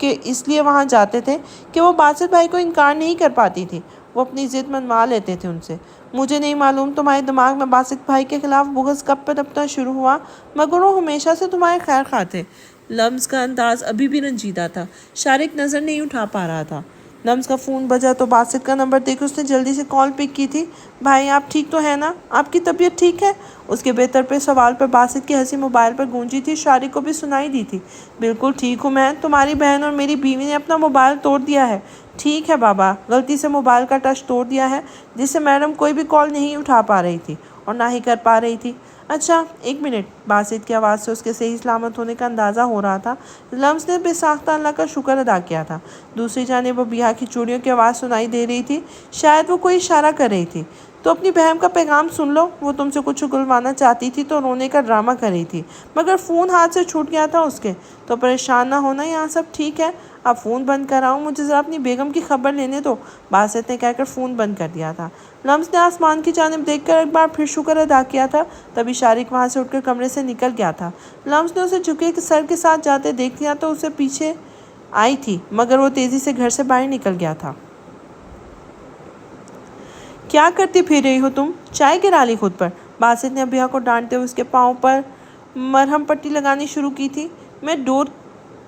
کہ اس لیے وہاں جاتے تھے کہ وہ باسط بھائی کو انکار نہیں کر پاتی تھی۔ وہ اپنی ضد منوا لیتے تھے ان سے۔ مجھے نہیں معلوم تمہارے دماغ میں باسط بھائی کے خلاف بغض کب پنپنا شروع ہوا، مگر وہ ہمیشہ سے تمہارے خیر خواہ تھے۔ لمس کا انداز ابھی بھی رنجیدہ تھا۔ شارق نظر نہیں اٹھا پا رہا تھا۔ لمس کا فون بجا تو باسط کا نمبر دیکھ اس نے جلدی سے کال پک کی تھی۔ بھائی آپ ٹھیک تو ہیں نا؟ آپ کی طبیعت ٹھیک ہے؟ اس کے بہتر پہ سوال پر باسط کی ہنسی موبائل پر گونجی تھی۔ شارق کو بھی سنائی دی تھی۔ بالکل ٹھیک ہوں میں، تمہاری بہن اور میری بیوی نے اپنا موبائل توڑ دیا ہے۔ ٹھیک ہے بابا، غلطی سے موبائل کا ٹچ توڑ دیا ہے، جس سے میڈم کوئی بھی کال نہیں اٹھا پا رہی تھی اور نہ ہی کر پا رہی تھی۔ اچھا ایک منٹ، باسط کی آواز سے اس کے صحیح سلامت ہونے کا اندازہ ہو رہا تھا۔ لمس نے بے ساختہ اللہ کا شکر ادا کیا تھا۔ دوسری جانب وہ بیہا کی چوڑیوں کی آواز سنائی دے رہی تھی۔ شاید وہ کوئی اشارہ کر رہی تھی۔ تو اپنی بہن کا پیغام سن لو، وہ تم سے کچھ اگلوانا چاہتی تھی تو رونے کا ڈرامہ کر رہی تھی، مگر فون ہاتھ سے چھوٹ گیا تھا اس کے۔ تو پریشان نہ ہونا، یہاں سب ٹھیک ہے۔ اب فون بند کر رہا ہوں، مجھے ذرا اپنی بیگم کی خبر لینے دو، باسط نے کہہ کر فون بند کر دیا تھا۔ لمس نے آسمان کی جانب دیکھ کر ایک بار پھر شکر ادا کیا تھا۔ تبھی شارق وہاں سے اٹھ کر کمرے سے نکل گیا تھا۔ لمس نے اسے جھکے سر کے ساتھ جاتے دیکھ لیا تو اسے پیچھے آئی تھی، مگر وہ تیزی سے گھر سے باہر نکل گیا تھا۔ کیا کرتی پھر رہی ہو تم؟ چائے گرا لی خود پر، باسط نے ابیہ کو ڈانٹتے ہوئے اس کے پاؤں پر مرہم پٹی لگانی شروع کی تھی۔ میں ڈور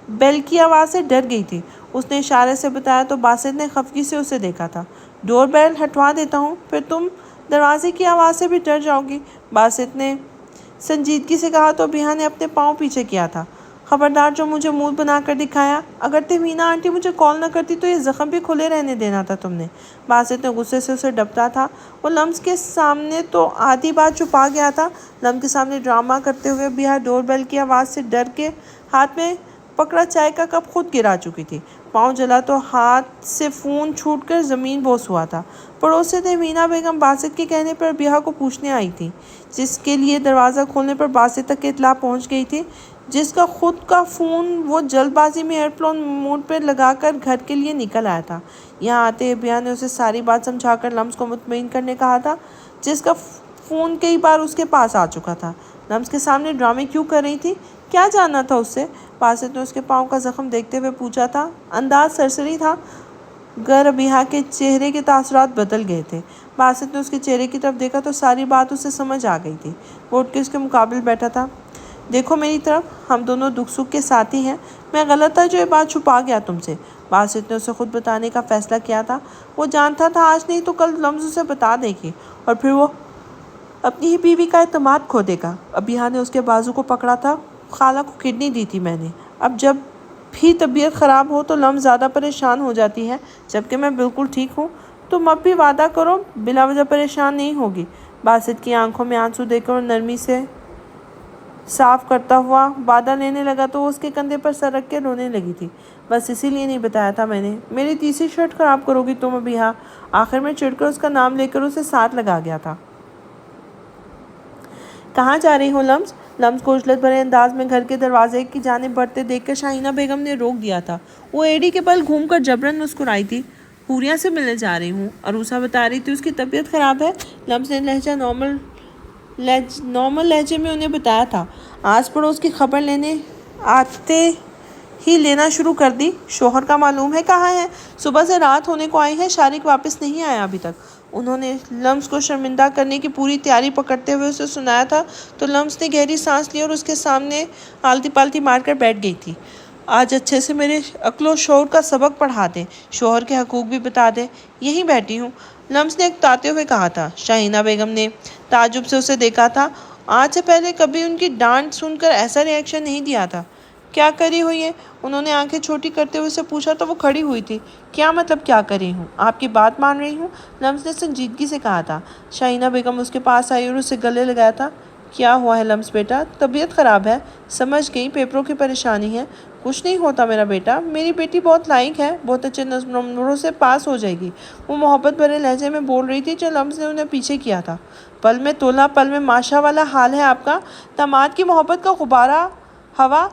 بیل کی آواز سے ڈر گئی تھی، اس نے اشارے سے بتایا تو باسط نے خفگی سے اسے دیکھا تھا۔ ڈور بیل ہٹوا دیتا ہوں، پھر تم دروازے کی آواز سے بھی ڈر جاؤ گی، باسط نے سنجیدگی سے کہا تو ابیہ نے اپنے پاؤں پیچھے کیا تھا۔ خبردار جو مجھے منہ بنا کر دکھایا، اگر تہمینہ آنٹی مجھے کال نہ کرتی تو یہ زخم بھی کھلے رہنے دینا تھا تم نے، باسط نے غصے سے اسے ڈپٹا تھا۔ وہ لمس کے سامنے تو آدھی بات چھپا گیا تھا، لمس کے سامنے ڈرامہ کرتے ہوئے ابیہ ڈور بیل کی آواز سے ڈر کے ہاتھ میں پکڑا چائے کا کپ خود گرا چکی تھی۔ پاؤں جلا تو ہاتھ سے فون چھوٹ کر زمین بوس ہوا تھا۔ پڑوس سے تہمینہ بیگم باسط کے کہنے پر ابیہ کو پوچھنے آئی تھی، جس کے لیے دروازہ کھولنے پر باسط تک اطلاع پہنچ گئی تھی، جس کا خود کا فون وہ جلد بازی میں ایئرپلین موڈ پر لگا کر گھر کے لیے نکل آیا تھا۔ یہاں آتے ابیہ نے اسے ساری بات سمجھا کر لمس کو مطمئن کرنے کہا تھا، جس کا فون کئی بار اس کے پاس آ چکا تھا۔ لمس کے سامنے ڈرامے کیوں کر رہی تھی؟ کیا جاننا تھا اس سے؟ باسط نے اس کے پاؤں کا زخم دیکھتے ہوئے پوچھا تھا۔ انداز سرسری تھا، گر ابیہ کے چہرے کے تاثرات بدل گئے تھے۔ باسط نے اس کے چہرے کی طرف دیکھا تو ساری بات اسے سمجھ آ گئی تھی۔ وہ اٹھ کے اس کے مقابل بیٹھا تھا۔ دیکھو میری طرف، ہم دونوں دکھ سکھ کے ساتھی ہیں، میں غلط تھا جو یہ بات چھپا گیا تم سے، باسط نے اسے خود بتانے کا فیصلہ کیا تھا۔ وہ جانتا تھا آج نہیں تو کل لمس اسے بتا دے گی اور پھر وہ اپنی ہی بیوی کا اعتماد کھو دے گا۔ ابیہ نے اس کے بازو کو پکڑا تھا۔ خالہ کو کڈنی دی تھی میں نے، اب جب بھی طبیعت خراب ہو تو لمس زیادہ پریشان ہو جاتی ہے، جبکہ میں بالکل ٹھیک ہوں۔ تم اب بھی وعدہ کرو بلا وجہ پریشان نہیں ہوگی۔ باسط کی آنکھوں میں آنسو دیکھ کر وہ نرمی سے صاف کرتا ہوا وعدہ لینے لگا تو وہ اس کے کندھے پر سر رکھ کے رونے لگی تھی۔ بس اسی لیے نہیں بتایا تھا میں نے، میری تیسری شرٹ خراب کرو گی تم ابیہ، آخر میں چڑھ کر اس کا نام لے کر اسے ساتھ لگا گیا تھا۔ کہاں جا رہی ہو لمس؟ لمس کو عجلت بھرے انداز میں گھر کے دروازے کی جانب بڑھتے دیکھ کر شاہینہ بیگم نے روک دیا تھا۔ وہ ایڑی کے بل گھوم کر جبراً مسکرائی تھی۔ حوریہ سے ملنے جا رہی ہوں، عروسہ بتا رہی تھی اس کی طبیعت خراب ہے، لمس نے نارمل لہجے میں انہیں بتایا تھا۔ آس پڑوس کی خبر لینے آتے ہی لینا شروع کر دی۔ شوہر کا معلوم ہے کہاں ہے؟ صبح سے رات ہونے کو آئی ہے، شارق واپس نہیں آیا ابھی تک۔ انہوں نے لمس کو شرمندہ کرنے کی پوری تیاری پکڑتے ہوئے اسے سنایا تھا تو لمس نے گہری سانس لی اور اس کے سامنے آلتی پالتی مار کر بیٹھ گئی تھی۔ آج اچھے سے میرے عقل و شعور کا سبق پڑھا دے، شوہر کے حقوق بھی بتا دے۔ یہیں بیٹھی ہوں، لمس نے اکتاتے ہوئے کہا تھا۔ شاہینہ بیگم نے تعجب سے اسے دیکھا تھا۔ آج سے پہلے کبھی ان کی ڈانٹ سن کر ایسا ری ایکشن نہیں دیا تھا۔ کیا کری ہوئی ہے؟ انہوں نے آنکھیں چھوٹی کرتے ہوئے اسے پوچھا تو وہ کھڑی ہوئی تھی۔ کیا مطلب کیا کری ہوں؟ آپ کی بات مان رہی ہوں، لمس نے سنجیدگی سے کہا تھا۔ شاہینہ بیگم اس کے پاس آئی اور اسے گلے لگایا تھا۔ کیا ہوا ہے لمس بیٹا؟ طبیعت خراب ہے، سمجھ گئی، پیپروں کی پریشانی ہے۔ کچھ نہیں ہوتا میرا بیٹا، میری بیٹی بہت لائق ہے، بہت اچھے نمبروں سے پاس ہو جائے گی، وہ محبت بھرے لہجے میں بول رہی تھی جو لمس نے انہیں پیچھے کیا تھا۔ پل میں تولا پل میں ماشا والا حال ہے آپ کا، داماد کی محبت کا غبارہ ہوا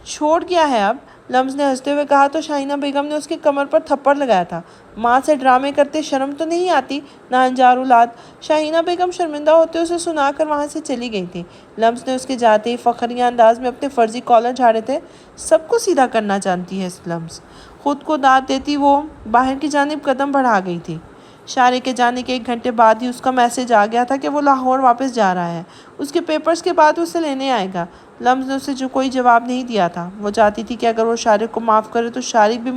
چھوڑ گیا ہے اب، لمز نے ہنستے ہوئے کہا تو شاہینہ بیگم نے اس کی کمر پر تھپڑ لگایا تھا۔ ماں سے ڈرامے کرتے شرم تو نہیں آتی؟ ناہنجار اولاد! شاہینہ بیگم شرمندہ ہوتے اسے سنا کر وہاں سے چلی گئی تھی۔ لمز نے اس کے جاتے ہی فخریہ انداز میں اپنے فرضی کالر جھاڑے تھے۔ سب کو سیدھا کرنا جانتی ہے لمز۔ خود کو داد دیتی وہ باہر کی جانب قدم بڑھا گئی تھی۔ شارق کے جانے کے 1 گھنٹے بعد ہی اس کا میسج آ گیا تھا کہ وہ لاہور واپس جا رہا ہے۔ اس کے پیپرز کے بعد اسے لینے آئے گا۔ لمز نے اسے کوئی جواب نہیں دیا تھا۔ وہ چاہتی تھی کہ اگر وہ شارق کو معاف کرے تو شارق بھی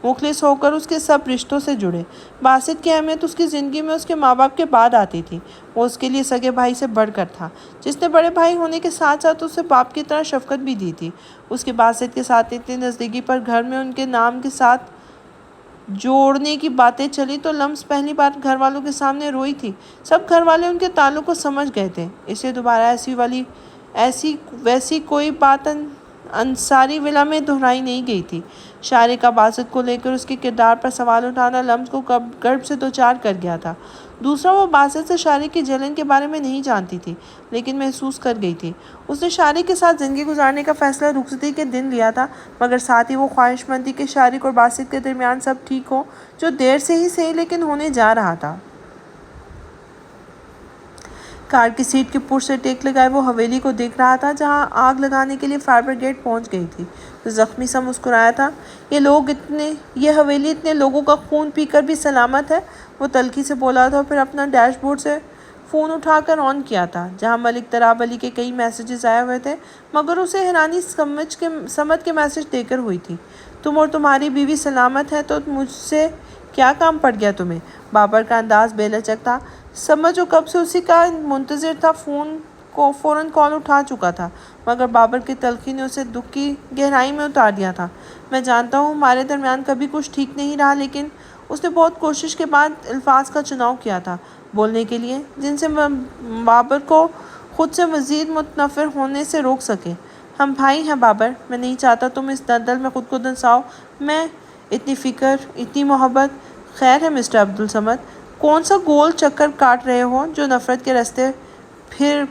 مخلص ہو کر اس کے سب رشتوں سے جڑے۔ باسط کی اہمیت اس کی زندگی میں اس کے ماں باپ کے بعد آتی تھی۔ وہ اس کے لیے سگے بھائی سے بڑھ کر تھا، جس نے بڑے بھائی ہونے کے ساتھ ساتھ اسے باپ کی طرح شفقت بھی دی تھی۔ اس کے باسط کے ساتھ اتنی نزدیکی پر گھر میں ان کے نام کے ساتھ جوڑنے کی باتیں چلی تو لمز پہلی بار گھر والوں کے سامنے روئی تھی۔ سب گھر والے ان کے تعلق کو سمجھ گئے تھے، اس لیے دوبارہ ویسی کوئی بات انصاری ولا میں دہرائی نہیں گئی تھی۔ شارق کا باسط کو لے کر اس کے کردار پر سوال اٹھانا لمز کو گرب سے دوچار کر گیا تھا۔ دوسرا، وہ باسط سے شارق کی جلن کے بارے میں نہیں جانتی تھی، لیکن محسوس کر گئی تھی۔ اس نے شارق کے ساتھ زندگی گزارنے کا فیصلہ رخصتی کے دن لیا تھا، مگر ساتھ ہی وہ خواہش مند تھی کہ شارق اور باسط کے درمیان سب ٹھیک ہو، جو دیر سے ہی صحیح لیکن ہونے جا رہا تھا۔ کار کی سیٹ کے پش سے ٹیک لگائے وہ حویلی کو دیکھ رہا تھا، جہاں آگ لگانے کے لیے فائر بریگیڈ پہنچ گئی تھی۔ وہ زخمی سا مسکرایا تھا۔ یہ حویلی اتنے لوگوں کا خون پی کر بھی سلامت ہے؟ وہ تلخی سے بولا تھا اور پھر اپنا ڈیش بورڈ سے فون اٹھا کر آن کیا تھا، جہاں ملک تراب علی کے کئی میسیجز آئے ہوئے تھے، مگر اسے حیرانی سمت کے میسیج دے کر ہوئی تھی۔ تم اور تمہاری بیوی سلامت ہے تو مجھ سے کیا کام پڑ گیا تمہیں؟ بابر کا انداز بے لچک تھا۔ سمجھ جو کب سے اسی کا منتظر تھا فوراً کال اٹھا چکا تھا، مگر بابر کی تلخی نے اسے دکھ کی گہرائی میں اتار دیا تھا۔ میں جانتا ہوں ہمارے درمیان کبھی کچھ ٹھیک نہیں رہا، لیکن اس نے بہت کوشش کے بعد الفاظ کا چناؤ کیا تھا بولنے کے لیے، جن سے بابر کو خود سے مزید متنفر ہونے سے روک سکے۔ ہم بھائی ہیں بابر، میں نہیں چاہتا تم اس دلدل میں خود کو دھنساؤ۔ میں اتنی فکر، اتنی محبت۔ خیر ہے مسٹر عبدالصمد، کون سا گول چکر کاٹ رہے ہو جو نفرت کے رستے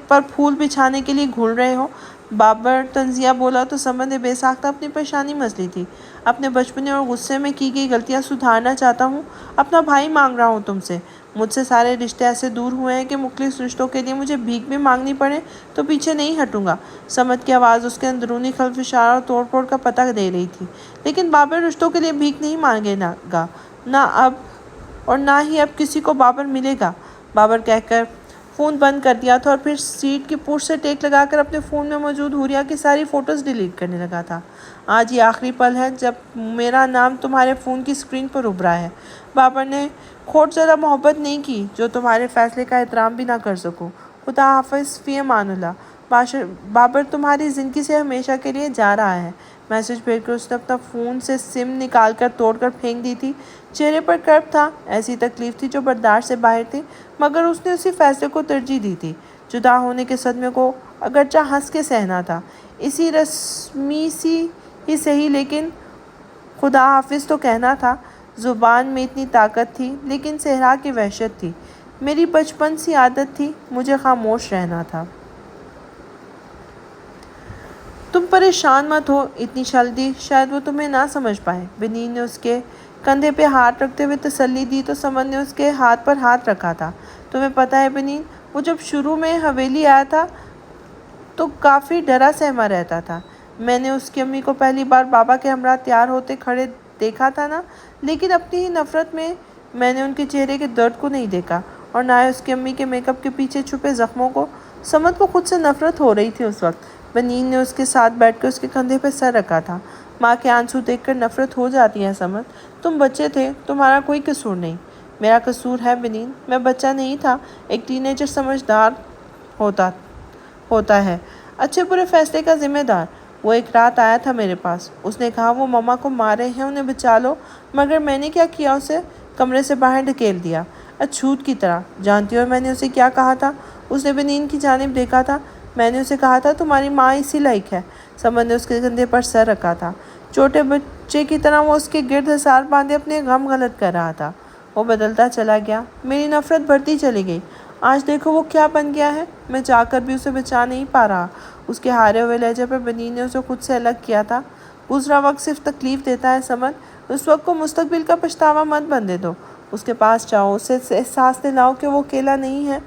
پر پھول بچھانے کے لیے گھل رہے ہو؟ بابر طنزیہ بولا تو صمد نے بے ساختہ اپنی پریشانی مسلی تھی۔ اپنے بچپنے اور غصے میں کی گئی غلطیاں سدھارنا چاہتا ہوں، اپنا بھائی مانگ رہا ہوں تم سے۔ مجھ سے سارے رشتے ایسے دور ہوئے ہیں کہ مخلص رشتوں کے لیے مجھے بھیک بھی مانگنی پڑے تو پیچھے نہیں ہٹوں گا۔ صمد کی آواز اس کے اندرونی خلفشار اور توڑ پھوڑ کا پتہ دے رہی تھی۔ لیکن بابر رشتوں کے لیے بھیک نہیں مانگے گا، نہ اب اور نہ ہی اب کسی کو بابر ملے گا، بابر کہہ کر فون بند کر دیا تھا اور پھر سیٹ کی پش سے ٹیک لگا کر اپنے فون میں موجود حوریہ کی ساری فوٹوز ڈیلیٹ کرنے لگا تھا۔ آج یہ آخری پل ہے جب میرا نام تمہارے فون کی اسکرین پر ابھرا ہے۔ بابر نے کھوٹ زدہ محبت نہیں کی جو تمہارے فیصلے کا احترام بھی نہ کر سکوں۔ خدا حافظ، فی امان اللہ۔ بابر تمہاری زندگی سے ہمیشہ کے لیے جا رہا ہے۔ میسج بھیج کر اس نے اپنا فون سے سم نکال کر توڑ کر پھینک دی تھی۔ چہرے پر کرب تھا، ایسی تکلیف تھی جو برداشت سے باہر تھی، مگر اس نے اسی فیصلے کو ترجیح دی تھی۔ جدا ہونے کے صدمے کو اگرچہ ہنس کے سہنا تھا، اسی رسمی سی ہی صحیح، لیکن خدا حافظ تو کہنا تھا۔ زبان میں اتنی طاقت تھی، لیکن صحرا کی وحشت تھی۔ میری بچپن سی عادت تھی، مجھے خاموش رہنا تھا۔ تم پریشان مت ہو، اتنی جلدی شاید وہ تمہیں نہ سمجھ پائے۔ بنین نے اس کے کندھے پہ ہاتھ رکھتے ہوئے تسلی دی تو صمد نے اس کے ہاتھ پر ہاتھ رکھا تھا۔ تمہیں پتہ ہے بنین، وہ جب شروع میں حویلی آیا تھا تو کافی ڈرا سہما رہتا تھا۔ میں نے اس کی امی کو پہلی بار بابا کے ہمراہ تیار ہوتے کھڑے دیکھا تھا نا، لیکن اپنی ہی نفرت میں نے ان کے چہرے کے درد کو نہیں دیکھا، اور نہ ہی اس کی امی کے میک اپ کے پیچھے چھپے زخموں کو۔ صمد کو خود سے نفرت ہو رہی تھی اس وقت۔ بنین نے اس کے ساتھ بیٹھ کر اس کے کندھے پہ سر رکھا تھا۔ ماں کے آنسو دیکھ کر نفرت ہو جاتی ہے صمد، تم بچے تھے، تمہارا کوئی قصور نہیں۔ میرا قصور ہے بنین، میں بچہ نہیں تھا، ایک ٹین ایجر سمجھدار ہوتا ہے، اچھے برے فیصلے کا ذمہ دار۔ وہ ایک رات آیا تھا میرے پاس، اس نے کہا وہ مما کو مار رہے ہیں، انہیں بچا لو، مگر میں نے کیا کیا، اسے کمرے سے باہر دھکیل دیا، اچھوت کی طرح۔ جانتی ہو میں نے اسے کیا کہا تھا؟ اس نے بنین کی جانب دیکھا تھا۔ میں نے اسے کہا تھا تمہاری ماں اسی لائق ہے۔ صمد نے اس کے کندھے پر سر رکھا تھا۔ چھوٹے بچے کی طرح وہ اس کے گرد حصار باندھے اپنے غم غلط کر رہا تھا۔ وہ بدلتا چلا گیا، میری نفرت بڑھتی چلی گئی۔ آج دیکھو وہ کیا بن گیا ہے، میں چاہ کر بھی اسے بچا نہیں پا رہا۔ اس کے ہارے ہوئے لہجے پر بنین نے اسے خود سے الگ کیا تھا۔ گزرا وقت صرف تکلیف دیتا ہے سمر، اس وقت کو مستقبل کا پچھتاوا مت بننے دو۔ اس کے پاس جاؤ، اسے احساس دلاؤ کہ وہ اکیلا نہیں ہے،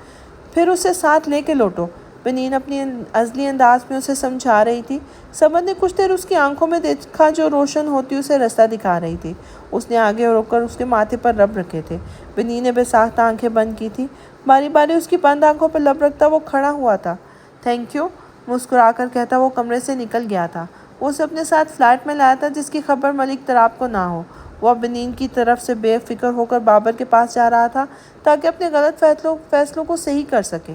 پھر اسے ساتھ لے کے لوٹو۔ بنین اپنی ازلی انداز میں اسے سمجھا رہی تھی۔ سمر نے کچھ دیر اس کی آنکھوں میں دیکھا جو روشن ہوتی اسے رستہ دکھا رہی تھی۔ اس نے آگے رک کر اس کے ماتھے پر لب رکھے تھے۔ بنین نے بے ساختہ آنکھیں بند کی تھی۔ باری باری اس کی بند آنکھوں پر لب رکھتا وہ کھڑا ہوا تھا۔ تھینک یو مسکرا کر کہتا وہ کمرے سے نکل گیا تھا۔ وہ اسے اپنے ساتھ فلیٹ میں لایا تھا جس کی خبر ملک تراب کو نہ ہو۔ وہ اب بنین کی طرف سے بے فکر ہو کر بابر کے پاس جا رہا تھا تاکہ اپنے غلط فیصلوں کو صحیح کر سکے۔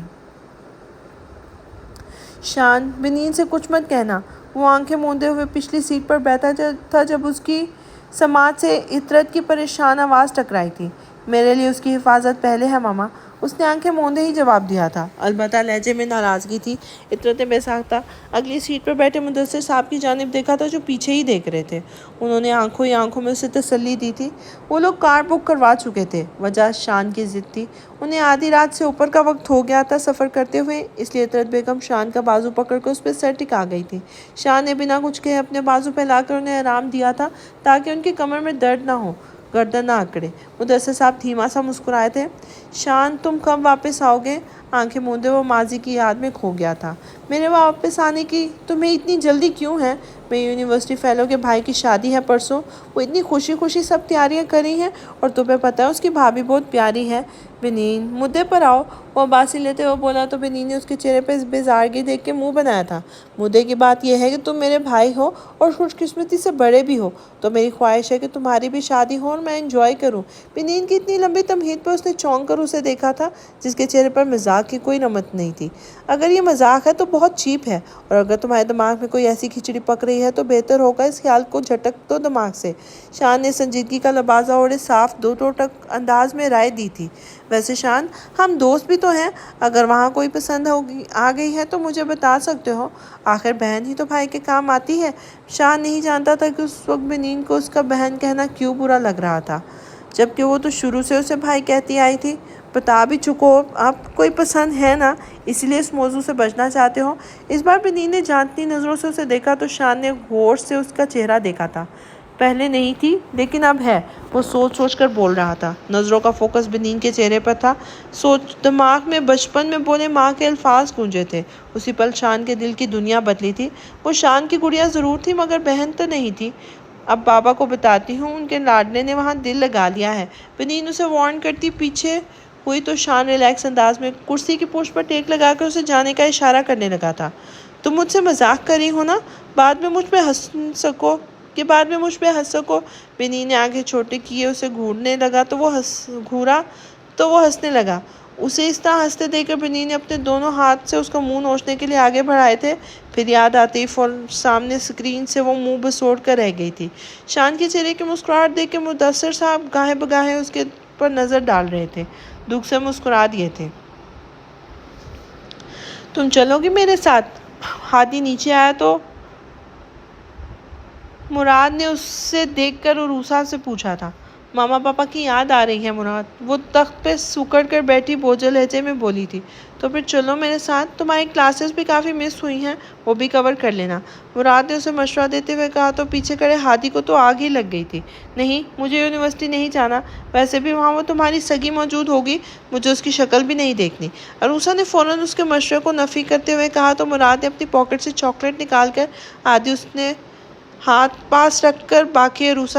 شان، بنین سے کچھ مت کہنا۔ وہ آنکھیں موندے ہوئے پچھلی سیٹ پر بیٹھا تھا جب اس کی سماعت سے عطرت کی پریشان آواز ٹکرائی تھی۔ میرے لیے اس کی حفاظت پہلے ہے ماما، اس نے آنکھیں موندے ہی جواب دیا تھا۔ البتہ لہجے میں ناراضگی تھی۔ عطرت نے بے ساختہ اگلی سیٹ پر بیٹھے مدثر صاحب کی جانب دیکھا تھا جو پیچھے ہی دیکھ رہے تھے۔ انہوں نے آنکھوں ہی آنکھوں میں اسے تسلی دی تھی۔ وہ لوگ کار بک کروا چکے تھے۔ وجہ شان کی ضد تھی۔ انہیں آدھی رات سے اوپر کا وقت ہو گیا تھا سفر کرتے ہوئے، اس لیے عطرت بیگم شان کا بازو پکڑ کر اس پہ سر ٹکا گئی تھی۔ شان نے بنا کچھ کہے اپنے بازو پھیلا کر انہیں آرام دیا تھا تاکہ ان کی کمر میں درد نہ ہو، گردن نہ اکڑے۔ مدثر صاحب دھیما سا مسکرائے تھے۔ شان، تم کب واپس آؤ گے؟ آنکھیں موندے وہ ماضی کی یاد میں کھو گیا تھا۔ میرے واپس آنے کی تمہیں اتنی جلدی کیوں ہے؟ میری یونیورسٹی فیلو کے بھائی کی شادی ہے پرسوں، وہ اتنی خوشی خوشی سب تیاریاں کر رہی ہیں، اور تمہیں پتہ ہے اس کی بھابھی بہت پیاری ہے۔ بنین، مدعے پر آؤ، وہ عباسی لیتے ہوئے بولا تو بنین نے اس کے چہرے پہ بیزارگی دیکھ کے منہ بنایا تھا۔ مدعے کی بات یہ ہے کہ تم میرے بھائی ہو اور خوش قسمتی سے بڑے بھی ہو، تو میری خواہش ہے کہ تمہاری بھی شادی ہو اور میں انجوائے کروں۔ بنین کی اتنی لمبی تمہید پر اس نے چونک کر اسے دیکھا تھا جس کے چہرے پر مذاق کی کوئی رمت نہیں تھی۔ اگر یہ مذاق ہے تو بہت چیپ ہے، اور اگر تمہارے دماغ میں کوئی ایسی کھچڑی پک رہی ہے تو بہتر ہوگا اس خیال کو جھٹک دو دماغ سے۔ شان نے سنجیدگی کا لبادہ اوڑھے صاف دو ٹوٹک انداز میں رائے دی تھی۔ ویسے شان، ہم دوست بھی تو ہیں، اگر وہاں کوئی پسند آ گئی ہے تو مجھے بتا سکتے ہو، آخر بہن ہی تو بھائی کے کام آتی ہے۔ شان نہیں جانتا تھا کہ اس وقت بنین کو اس کا بہن کہنا کیوں برا لگ رہا تھا، جبکہ وہ تو شروع سے اسے بھائی کہتی آئی تھی۔ بتا بھی چکو اب کوئی پسند ہے نا، اسی لیے اس موضوع سے بچنا چاہتے ہو؟ اس بار بنین نے جانتی نظروں سے اسے دیکھا تو شان نے غور سے اس کا چہرہ دیکھا تھا۔ پہلے نہیں تھی لیکن اب ہے، وہ سوچ سوچ کر بول رہا تھا۔ نظروں کا فوکس بنین کے چہرے پر تھا۔ دماغ میں بچپن میں بولے ماں کے الفاظ گونجے تھے۔ اسی پل شان کے دل کی دنیا بدلی تھی۔ وہ شان کی گڑیا ضرور تھی مگر بہن تو نہیں تھی۔ اب بابا کو بتاتی ہوں، ان کے لاڈلے نے وہاں دل لگا لیا ہے، بنین اسے وارن کرتی پیچھے ہوئی تو شان ریلیکس انداز میں کرسی کی پوچھ پر ٹیک لگا کر اسے جانے کا اشارہ کرنے لگا تھا۔ تم مجھ سے مذاق کر رہی ہو نا، بعد میں مجھ پہ ہنس سکو۔ بنین نے آنکھیں چھوٹی کیے اسے گھورا تو وہ ہنسنے لگا۔ اسے اس طرح ہنستے دیکھ کر بنین نے اپنے دونوں ہاتھ سے اس کا منہ نوچنے کے لیے آگے بڑھائے تھے، پھر یاد آتے ہی فوراً سامنے اسکرین سے وہ منہ بسوڑ کر رہ گئی تھی۔ شان کے چہرے کی مسکراہٹ دیکھ کے مدثر صاحب گاہے بگاہے اس کے پر نظر ڈال رہے تھے، دکھ سے مسکرا دیے تھے۔ تم چلو گی میرے ساتھ؟ ہادی نیچے آیا تو مراد نے اسے دیکھ کر عروسہ سے پوچھا تھا۔ ماما پاپا کی یاد آ رہی ہے مراد، وہ تخت پہ سکڑ کر بیٹھی بوجھل لہجے میں بولی تھی۔ تو پھر چلو میرے ساتھ، تمہاری کلاسز بھی کافی مس ہوئی ہیں، وہ بھی کور کر لینا، مراد نے اسے مشورہ دیتے ہوئے کہا تو پیچھے کھڑے ہادی کو تو آگ ہی لگ گئی تھی۔ نہیں، مجھے یونیورسٹی نہیں جانا، ویسے بھی وہاں وہ تمہاری سگی موجود ہوگی، مجھے اس کی شکل بھی نہیں دیکھنی۔ عروسہ نے فوراً اس کے مشورے کو نفی کرتے ہوئے کہا تو مراد نے اپنی پاکٹ سے چاکلیٹ نکال کر آدھی اپنے پاس رکھ کر باقی عروسہ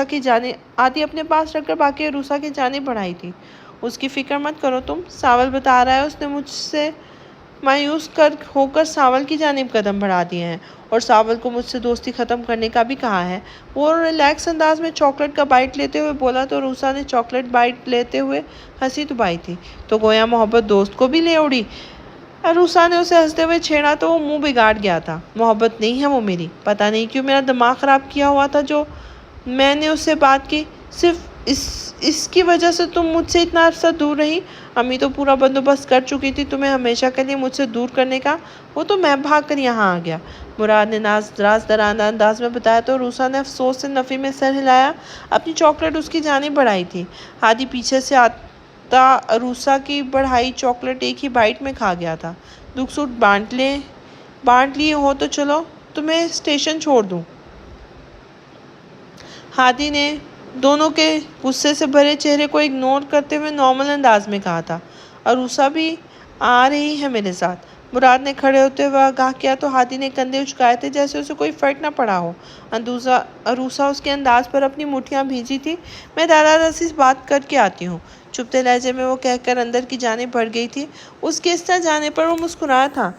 کی جانب بڑھائی تھی۔ اس کی فکر مت کرو تم، ساول بتا رہا ہے اس نے مجھ سے مایوس ہو کر ساول کی جانب قدم بڑھا دیے ہیں، اور ساول کو مجھ سے دوستی ختم کرنے کا بھی کہا ہے۔ وہ ریلیکس انداز میں چاکلیٹ کا بائٹ لیتے ہوئے بولا تو عروسہ نے چاکلیٹ بائٹ لیتے ہوئے ہنسی دبائی تھی۔ تو گویا محبت دوست کو بھی لے اڑی۔ عروسہ نے اسے ہنستے ہوئے چھیڑا تو وہ منہ بگاڑ گیا تھا۔ محبت نہیں ہے وہ میری، پتہ نہیں کیوں میرا دماغ خراب کیا ہوا تھا جو میں نے اس سے بات کی، صرف اس کی وجہ سے تم مجھ سے اتنا عرصہ دور رہی۔ امی تو پورا بندوبست کر چکی تھی تمہیں ہمیشہ کے لیے مجھ سے دور کرنے کا، وہ تو میں بھاگ کر یہاں آ گیا، مراد نے راز دراندہ انداز میں بتایا تو عروسہ نے افسوس سے نفی میں سر ہلایا، اپنی چاکلیٹ اس کی جانب بڑھائی تھی۔ ہادی پیچھے سے آتا عروسہ کی بڑھائی چاکلیٹ ایک ہی بائٹ میں کھا گیا تھا۔ دکھ سکھ بانٹ لیے ہو تو چلو، تمہیں اسٹیشن چھوڑ دوں۔ ہادی نے دونوں کے غصے سے بھرے چہرے کو اگنور کرتے ہوئے نارمل انداز میں کہا تھا، عروسہ بھی آ رہی ہے میرے ساتھ۔ مراد نے کھڑے ہوتے ہوئے آگاہ کیا تو ہادی نے کندھے اچکائے تھے جیسے اسے کوئی فرق نہ پڑا ہو۔ عروسہ اس کے انداز پر اپنی مٹھیاں بھیجی تھی۔ میں دادا داسی سے بات کر کے آتی ہوں، چپتے لہجے میں وہ کہہ کر اندر کی جانب بڑھ گئی تھی۔ اس کے اس طرح جانے پر وہ مسکرایا تھا۔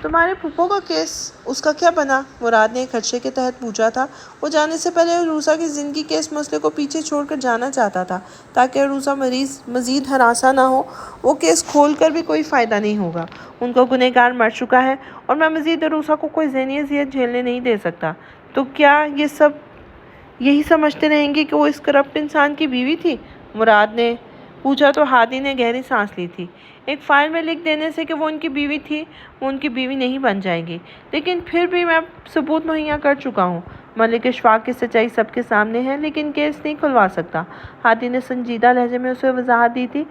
تمہارے پھپھو کا کیس، اس کا کیا بنا؟ مراد نے ایک خدشے کے تحت پوچھا تھا۔ وہ جانے سے پہلے عروسہ کی زندگی کے اس مسئلے کو پیچھے چھوڑ کر جانا چاہتا تھا تاکہ عروسہ مزید ہراساں نہ ہو۔ وہ کیس کھول کر بھی کوئی فائدہ نہیں ہوگا۔ ان کا گنہگار مر چکا ہے اور میں مزید عروسہ کو کوئی ذہنی اذیت جھیلنے نہیں دے سکتا۔ تو کیا یہ سب یہی سمجھتے رہیں گے کہ وہ اس کرپٹ انسان کی بیوی تھی؟ مراد نے پوچھا تو ہادی نے گہری سانس لی تھی۔ ایک فائل میں لکھ دینے سے کہ وہ ان کی بیوی تھی، وہ ان کی بیوی نہیں بن جائے گی۔ لیکن پھر بھی میں ثبوت مہیا کر چکا ہوں۔ ملک اشفاق کی سچائی سب کے سامنے ہے، لیکن کیس نہیں کھلوا سکتا۔ ہادی نے سنجیدہ لہجے میں اسے وضاحت دی تھی۔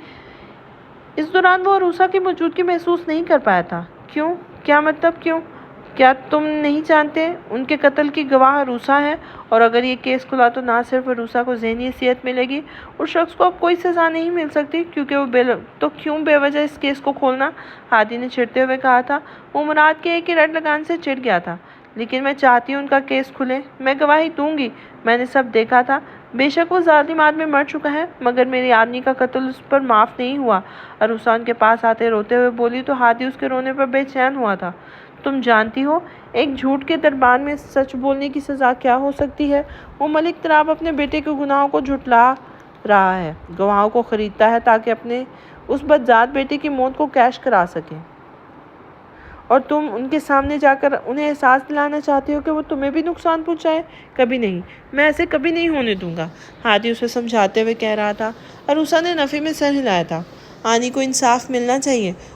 اس دوران وہ عروسہ کی موجودگی محسوس نہیں کر پایا تھا۔ کیوں؟ کیا مطلب کیوں؟ کیا تم نہیں جانتے ان کے قتل کی گواہ عروسہ ہے؟ اور اگر یہ کیس کھلا تو نہ صرف عروسہ کو ذہنی اذیت ملے گی، اس شخص کو اب کوئی سزا نہیں مل سکتی تو کیوں بے وجہ اس کیس کو کھولنا؟ ہادی نے چڑھتے ہوئے کہا تھا۔ وہ مراد کے ایک ہی رٹ لگانے سے چڑ گیا تھا۔ لیکن میں چاہتی ہوں ان کا کیس کھلے۔ میں گواہی دوں گی، میں نے سب دیکھا تھا۔ بے شک وہ ظالم آدمی مر چکا ہے، مگر میری آدمی کا قتل اس پر معاف نہیں ہوا۔ عروسہ ان کے پاس آتے روتے ہوئے بولی تو ہادی اس کے رونے پر بے چین ہوا تھا۔ تم جانتی ہو ایک جھوٹ کے دربار میں سچ بولنے کی سزا کیا ہو سکتی ہے؟ وہ ملک تراب اپنے بیٹے کے گناہوں کو جھٹلا رہا ہے، گواہوں کو خریدتا ہے تاکہ اپنے اس بدذات بیٹے کی موت کو کیش کرا سکے، اور تم ان کے سامنے جا کر انہیں احساس دلانا چاہتے ہو کہ وہ تمہیں بھی نقصان پہنچائے؟ کبھی نہیں، میں ایسے کبھی نہیں ہونے دوں گا، ہادی اسے سمجھاتے ہوئے کہہ رہا تھا۔ عروسہ نے نفی میں سر ہلایا تھا۔ آنی کو انصاف ملنا چاہیے،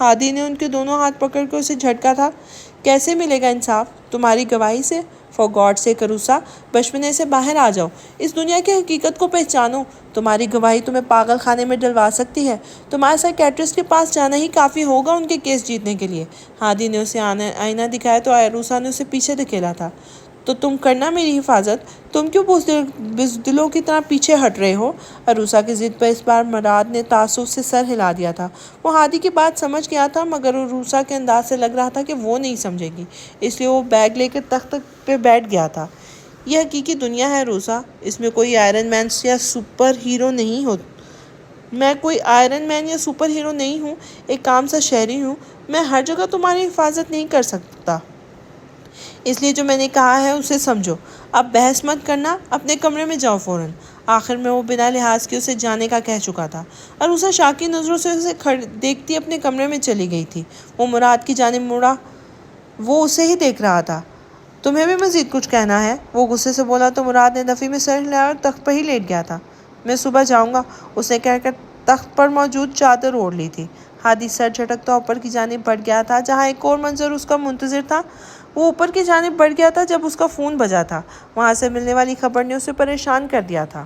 ہادی نے ان کے دونوں ہاتھ پکڑ کے اسے جھٹکا تھا۔ کیسے ملے گا انصاف؟ تمہاری گواہی سے؟ فار گاڈ سیک عروسہ، بچپنے سے باہر آ جاؤ، اس دنیا کی حقیقت کو پہچانو۔ تمہاری گواہی تمہیں پاگل خانے میں ڈلوا سکتی ہے، تمہارے سائیکیٹرسٹ کے پاس جانا ہی کافی ہوگا ان کے کیس جیتنے کے لیے۔ ہادی نے اسے آئینہ دکھایا تو عروسہ نے اسے پیچھے دھکیلا تھا۔ تو تم کرنا میری حفاظت، تم کیوں بزدلوں کی طرح پیچھے ہٹ رہے ہو؟ عروسہ کی ضد پر اس بار مراد نے تعصب سے سر ہلا دیا تھا۔ وہ ہادی کی بات سمجھ گیا تھا، مگر عروسہ کے انداز سے لگ رہا تھا کہ وہ نہیں سمجھے گی، اس لیے وہ بیگ لے کر تخت پہ بیٹھ گیا تھا۔ یہ حقیقی دنیا ہے عروسہ، اس میں کوئی آئرن مین یا سپر ہیرو نہیں ہو۔ میں کوئی آئرن مین یا سپر ہیرو نہیں ہوں، ایک عام سا شہری ہوں۔ میں ہر جگہ تمہاری حفاظت نہیں کر سکتا، اس لیے جو میں نے کہا ہے اسے سمجھو۔ اب بحث مت کرنا، اپنے کمرے میں جاؤ فوراً۔ آخر میں وہ بنا لحاظ کے اسے جانے کا کہہ چکا تھا۔ عروسہ شاکی نظروں سے اسے دیکھتی اپنے کمرے میں چلی گئی تھی۔ وہ مراد کی جانب مڑا، وہ اسے ہی دیکھ رہا تھا۔ تمہیں بھی مزید کچھ کہنا ہے؟ وہ غصے سے بولا تو مراد نے نفی میں سر ہلایا اور تخت پر ہی لیٹ گیا تھا۔ میں صبح جاؤں گا، اس نے کہہ کر تخت پر موجود چادر اوڑھ لی تھی۔ ہادی سر جھٹکتا اوپر کی جانب بڑھ گیا تھا، جہاں ایک اور منظر اس کا منتظر تھا۔ وہ اوپر کی جانب بڑھ گیا تھا جب اس کا فون بجا تھا۔ وہاں سے ملنے والی خبر نے اسے پریشان کر دیا تھا۔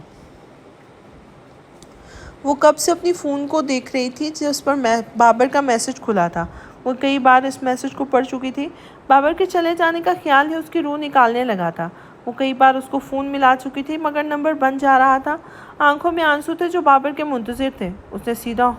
وہ کب سے اپنی فون کو دیکھ رہی تھی جس پر بابر کا میسج کھلا تھا۔ وہ کئی بار اس میسج کو پڑھ چکی تھی۔ بابر کے چلے جانے کا خیال ہی اس کی روح نکالنے لگا تھا۔ وہ کئی بار اس کو فون ملا چکی تھی، مگر نمبر بند جا رہا تھا۔ آنکھوں میں آنسو تھے جو بابر کے منتظر تھے۔ اس نے سیدھا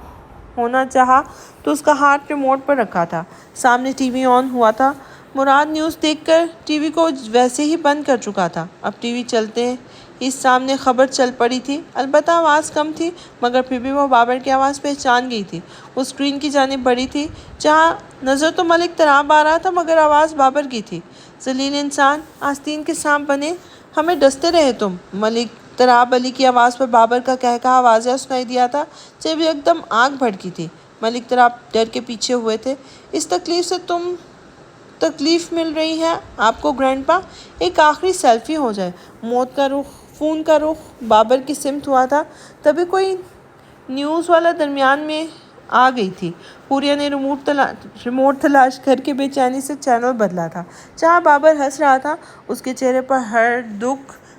ہونا چاہا تو اس کا ہاتھ ریموٹ پر رکھا تھا۔ سامنے ٹی وی آن ہوا تھا۔ مراد نیوز دیکھ کر ٹی وی کو ویسے ہی بند کر چکا تھا۔ اب ٹی وی چلتے ہی سامنے خبر چل پڑی تھی، البتہ آواز کم تھی، مگر پھر بھی وہ بابر کی آواز پہچان گئی تھی۔ وہ اسکرین کی جانب بڑھی تھی، جہاں نظر تو ملک تراب آ رہا تھا، مگر آواز بابر کی تھی۔ ذلیل انسان، آستین کے سانپ بنے، ہمیں ڈستے رہے تم۔ ملک تراب علی کی آواز پر بابر کا کہا واضح سنائی دیا تھا، جب ایک دم آنکھ بھڑکی تھی۔ ملک تراب ڈر کے پیچھے ہوئے تھے۔ اس تکلیف سے تم تکلیف مل رہی ہے آپ کو گرینڈ پا؟ ایک آخری سیلفی ہو جائے۔ موت کا رخ، فون کا رخ بابر کی سمت ہوا تھا، تبھی کوئی نیوز والا درمیان میں آ گئی تھی۔ حوریہ نے ریموٹ تلاش کر کے بے چینی سے چینل بدلا تھا۔ جہاں بابر ہنس رہا تھا، اس کے چہرے پر ہر دکھ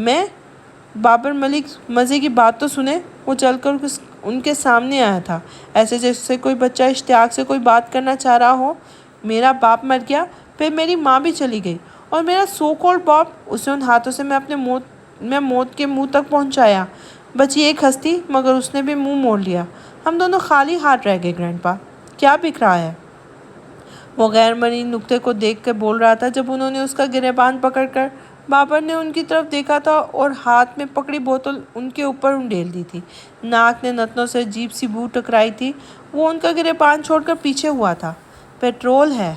میں بابر ملک مزے کی بات تو سنے۔ وہ چل کر ان کے سامنے آیا تھا، ایسے جیسے کوئی بچہ اشتیاق سے کوئی بات کرنا چاہ رہا ہو۔ میرا باپ مر گیا، پھر میری ماں بھی چلی گئی، اور میرا سو کالڈ باپ، اسے ان ہاتھوں سے میں موت کے منہ تک پہنچایا۔ بچی ایک ہستی، مگر اس نے بھی منہ موڑ لیا۔ ہم دونوں خالی ہاتھ رہ گئے۔ گرینڈ پا کیا بک رہا ہے؟ وہ غیر مرئی نکتے کو دیکھ کر بول رہا تھا۔ جب انہوں نے اس کا گریبان پکڑ کر بابر نے ان کی طرف دیکھا تھا اور ہاتھ میں پکڑی بوتل ان کے اوپر انڈیل دی تھی، ناک نے نتنوں سے عجیب سی بو ٹکرائی تھی، وہ ان کا گریبان چھوڑ کر پیچھے ہوا تھا۔ پیٹرول ہے،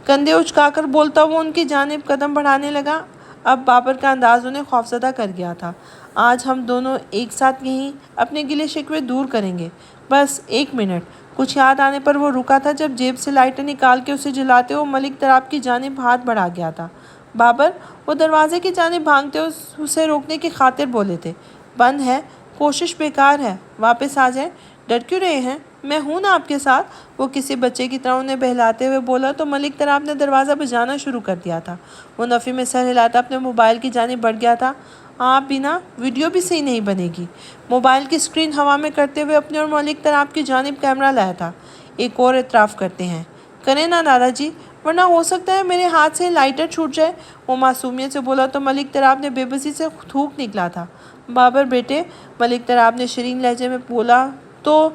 کندھے اچکا کر بولتا وہ ان کی جانب قدم بڑھانے لگا۔ اب بابر کا انداز انہیں خوفزدہ کر گیا تھا۔ آج ہم دونوں ایک ساتھ یہیں اپنے گلے شکوے دور کریں گے، بس 1 منٹ۔ کچھ یاد آنے پر وہ رکا تھا۔ جب جیب سے لائٹر نکال کے اسے جلاتے وہ ملک تراب کی جانب ہاتھ بڑھا گیا تھا۔ بابر، وہ دروازے کی جانب بھاگتے اسے روکنے کی خاطر بولے تھے۔ بند ہے، کوشش بیکار ہے، واپس آ جائیں۔ ڈر کیوں رہے ہیں؟ میں ہوں نا آپ کے ساتھ، وہ کسی بچے کی طرح انہیں بہلاتے ہوئے بولا تو ملک تراب نے دروازہ بجانا شروع کر دیا تھا۔ وہ نفی میں سر ہلاتا اپنے موبائل کی جانب بڑھ گیا تھا۔ آپ بھی نا، ویڈیو بھی صحیح نہیں بنے گی۔ موبائل کی اسکرین ہوا میں کرتے ہوئے اپنے اور ملک تراب کی جانب کیمرہ لایا تھا۔ ایک اور اعتراف کرتے ہیں، کریں نا دادا جی، ورنہ ہو سکتا ہے میرے ہاتھ سے لائٹر چھوٹ جائے، وہ معصومیت سے بولا تو ملک تراب نے بے بسی سے تھوک نکلا تھا۔ بابر بیٹے، ملک تراب نے شرین لہجے میں بولا تو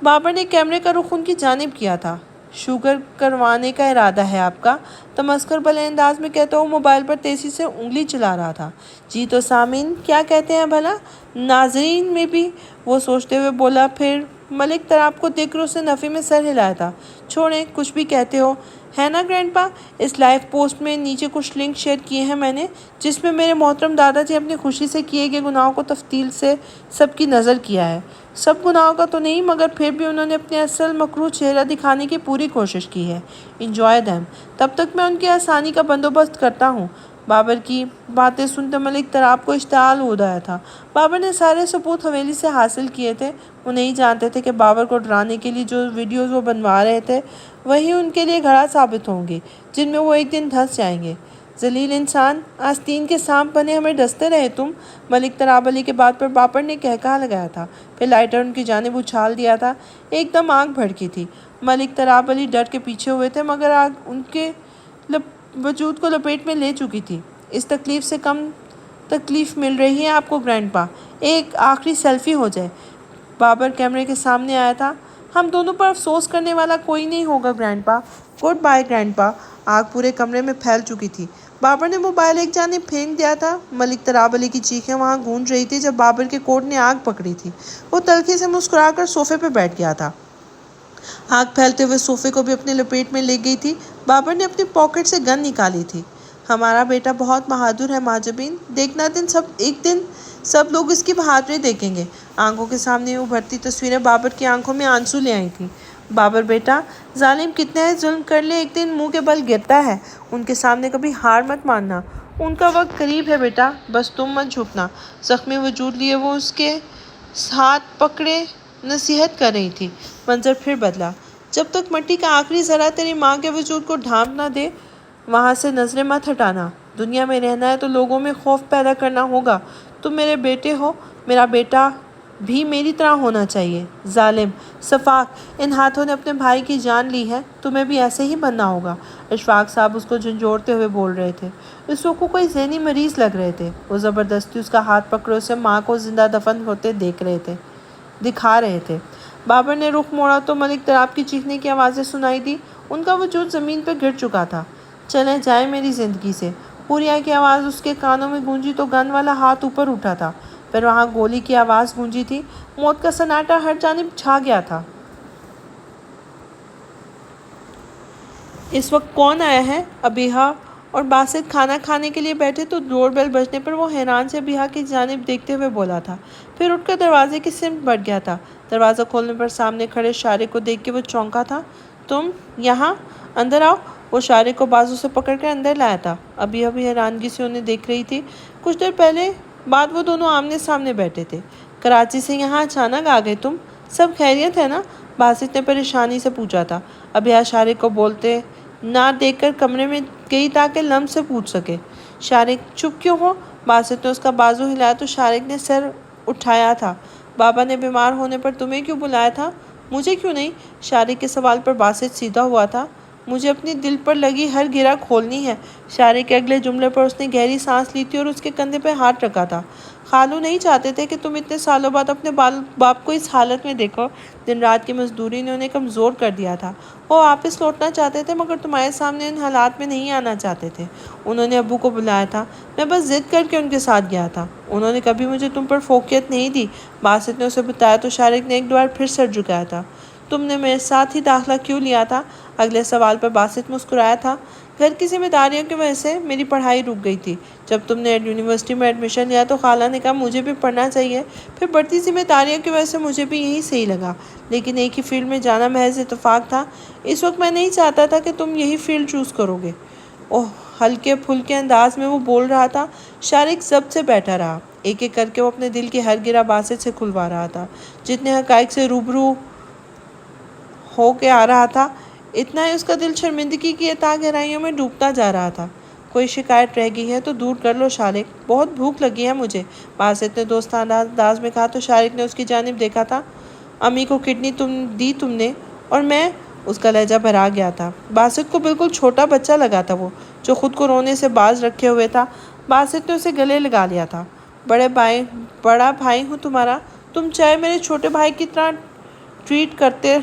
بابر نے کیمرے کا رخ ان کی جانب کیا تھا۔ شوگر کروانے کا ارادہ ہے آپ کا؟ تمسخر بھلے انداز میں کہتا وہ موبائل پر تیزی سے انگلی چلا رہا تھا۔ جی تو سامعین کیا کہتے ہیں بھلا؟ ناظرین میں بھی، وہ سوچتے ہوئے بولا۔ پھر ملک تراب کو دیکھ کر اس نے نفی میں سر ہلایا تھا۔ چھوڑیں، کچھ بھی کہتے ہو، ہے نا گرینڈ پا؟ اس لائیو پوسٹ میں نیچے کچھ لنک شیئر کیے ہیں میں نے، جس میں میرے محترم دادا جی اپنی خوشی سے کیے گئے گناہوں کو تفصیل سے سب کی نظر کیا ہے۔ سب گناہوں کا تو نہیں، مگر پھر بھی انہوں نے اپنے اصل مکروہ چہرہ دکھانے کی پوری کوشش کی ہے۔ انجوائے دیم، تب تک میں ان کی آسانی کا بندوبست کرتا ہوں۔ بابر کی باتیں سنتے ملک تراب کو اشتعال ہو آیا تھا۔ بابر نے سارے ثبوت حویلی سے حاصل کیے تھے۔ وہ نہیں جانتے تھے کہ بابر کو ڈرانے کے لیے جو ویڈیوز وہ بنوا رہے تھے وہی ان کے لیے گھڑا ثابت ہوں گے، جن میں وہ ایک دن دھنس جائیں گے۔ ذلیل انسان، آستین کے سانپ بنے ہمیں ڈستے رہے تم، ملک تراب علی کے بات پر بابر نے کہکہا لگایا تھا، پھر لائٹر ان کی جانب اچھال دیا تھا۔ ایک دم آگ بھڑکی تھی۔ ملک تراب علی ڈر کے پیچھے ہوئے تھے، مگر آگ ان کے وجود کو لپیٹ میں لے چکی تھی۔ اس تکلیف سے کم تکلیف مل رہی ہے آپ کو گرینڈ پا، ایک آخری سیلفی ہو جائے۔ بابر کیمرے کے سامنے آیا تھا۔ ہم دونوں پر افسوس کرنے والا کوئی نہیں ہوگا گرینڈ پا۔ گڈ بائے گرینڈ پا۔ آگ پورے کمرے میں پھیل چکی تھی۔ بابر نے موبائل ایک جانب پھینک دیا تھا۔ ملک تراب علی کی چیخیں وہاں گونج رہی تھی جب بابر کے کوٹ نے آگ پکڑی تھی۔ وہ تلخی سے مسکرا کر صوفے پہ بیٹھ گیا تھا۔ آگ پھیلتے ہوئے صوفے کو بھی اپنے لپیٹ میں لے گئی تھی۔ بابر نے اپنی پاکٹ سے گن نکالی تھی۔ ہمارا بیٹا بہت بہادر ہے ماجبین، دیکھنا ایک دن سب لوگ اس کی بہادری دیکھیں گے۔ آنکھوں کے سامنے ابھرتی تصویریں بابر کی آنکھوں میں آنسو لے آئی تھیں۔ بابر بیٹا، ظالم کتنا ہے ظلم کر لے ایک دن منہ کے بل گرتا ہے، ان کے سامنے کبھی ہار مت ماننا، ان کا وقت قریب ہے بیٹا، بس تم مت جھکنا۔ زخمی وجود لیے وہ اس کے ہاتھ پکڑے نصیحت کر رہی تھی۔ منظر پھر بدلا۔ جب تک مٹی کا آخری ذرہ تیری ماں کے وجود کو ڈھانپ نہ دے وہاں سے نظریں مت ہٹانا۔ دنیا میں رہنا ہے تو لوگوں میں خوف پیدا کرنا ہوگا۔ تم میرے بیٹے ہو، میرا بیٹا بھی میری طرح ہونا چاہیے۔ ظالم، سفاک، ان ہاتھوں نے اپنے بھائی کی جان لی ہے، تمہیں بھی ایسے ہی بننا ہوگا۔ اشفاق صاحب اس کو جھنجھوڑتے ہوئے بول رہے تھے۔ اس وقت کوئی ذہنی مریض لگ رہے تھے۔ وہ زبردستی اس کا ہاتھ پکڑے اسے ماں کو زندہ دفن ہوتے دکھا رہے تھے۔ بابر نے رخ موڑا تو ملک تراب کی چیخنے کی آوازیں سنائی دی۔ ان کا وجود زمین پہ گر چکا تھا۔ چلے جائیں میری زندگی سے، ہوریا کی آواز اس کے کانوں میں گونجی تو گن والا ہاتھ اوپر اٹھا تھا۔ پھر وہاں گولی کی آواز گونجی تھی۔ موت کا سناٹا ہر جانب چھا گیا تھا۔ اس وقت کون آیا ہے؟ ابیہا اور باسط کھانا کھانے کے لیے بیٹھے تو ڈور بیل بجنے پر وہ حیران سے ابیہا کی جانب دیکھتے ہوئے بولا تھا، پھر اٹھ کر دروازے کی سمت بڑھ گیا تھا۔ دروازہ کھولنے پر سامنے کھڑے شارق کو دیکھ کے وہ چونکا تھا۔ تم یہاں؟ اندر آؤ۔ وہ شارق کو بازو سے پکڑ کر اندر لایا تھا۔ ابیہا بھی حیرانگی سے انہیں دیکھ رہی تھی۔ کچھ دیر بعد وہ دونوں آمنے سامنے بیٹھے تھے۔ کراچی سے یہاں اچانک آ گئے تم؟ سب خیریت ہے نا؟ باسط نے پریشانی سے پوچھا تھا۔ ابیہا شارق کو بولتے نہ دیکھ کر کمرے میں گئی تاکہ لمح سے پوچھ سکے، شارق چپ کیوں ہو؟ باسط نے اس کا بازو ہلایا تو شارق نے سر اٹھایا تھا۔ بابا نے بیمار ہونے پر تمہیں کیوں بلایا تھا؟ مجھے کیوں نہیں؟ شارق کے سوال پر باسط سیدھا ہوا تھا۔ مجھے اپنی دل پر لگی ہر گرہ کھولنی ہے۔ شارق کے اگلے جملے پر اس نے گہری سانس لی تھی اور اس کے کندھے پہ ہاتھ رکھا تھا۔ خالو نہیں چاہتے تھے کہ تم اتنے سالوں بعد اپنے باپ کو اس حالت میں دیکھو۔ دن رات کی مزدوری نے انہیں کمزور کر دیا تھا۔ وہ واپس لوٹنا چاہتے تھے مگر تمہارے سامنے ان حالات میں نہیں آنا چاہتے تھے۔ انہوں نے ابو کو بلایا تھا، میں بس ضد کر کے ان کے ساتھ گیا تھا۔ انہوں نے کبھی مجھے تم پر فوقیت نہیں دی۔ باسط نے اسے بتایا تو شارق نے ایک بار پھر سر جھکایا تھا۔ تم نے میرے ساتھ ہی داخلہ کیوں لیا تھا؟ اگلے سوال پر باسط مسکرایا تھا۔ گھر کی ذمہ داریوں کی وجہ سے میری پڑھائی رک گئی تھی۔ جب تم نے یونیورسٹی میں ایڈمیشن لیا تو خالہ نے کہا مجھے بھی پڑھنا چاہیے، پھر بڑھتی ذمہ داریوں کی وجہ سے مجھے بھی یہی صحیح لگا، لیکن ایک ہی فیلڈ میں جانا محض اتفاق تھا۔ اس وقت میں نہیں چاہتا تھا کہ تم یہی فیلڈ چوز کرو گے۔ اوہ، ہلکے پھلکے انداز میں وہ بول رہا تھا۔ شارق ضبط سے بیٹھا رہا۔ ایک ایک کر کے وہ اپنے دل کی ہر گرہ باسط سے کھلوا رہا تھا۔ جتنے حقائق سے روبرو ہو کے آ رہا تھا اتنا ہی اس کا دل شرمندگی کی اتھاہ گہرائیوں میں ڈوبتا جا رہا تھا۔ کوئی شکایت رہ گئی ہے تو دور کر لو شارق، بہت بھوک لگی ہے مجھے، باسط نے دوستانہ انداز میں کہا تو شارق نے اس کی جانب دیکھا تھا۔ امی کو کڈنی دی تم نے اور میں؟ اس کا لہجہ بھرا گیا تھا۔ باسط کو بالکل چھوٹا بچہ لگا تھا وہ، جو خود کو رونے سے باز رکھے ہوئے تھا۔ باسط نے اسے گلے لگا لیا تھا۔ بڑا بھائی ہوں تمہارا، تم چاہے میرے چھوٹے بھائی کی طرح ٹریٹ کرتے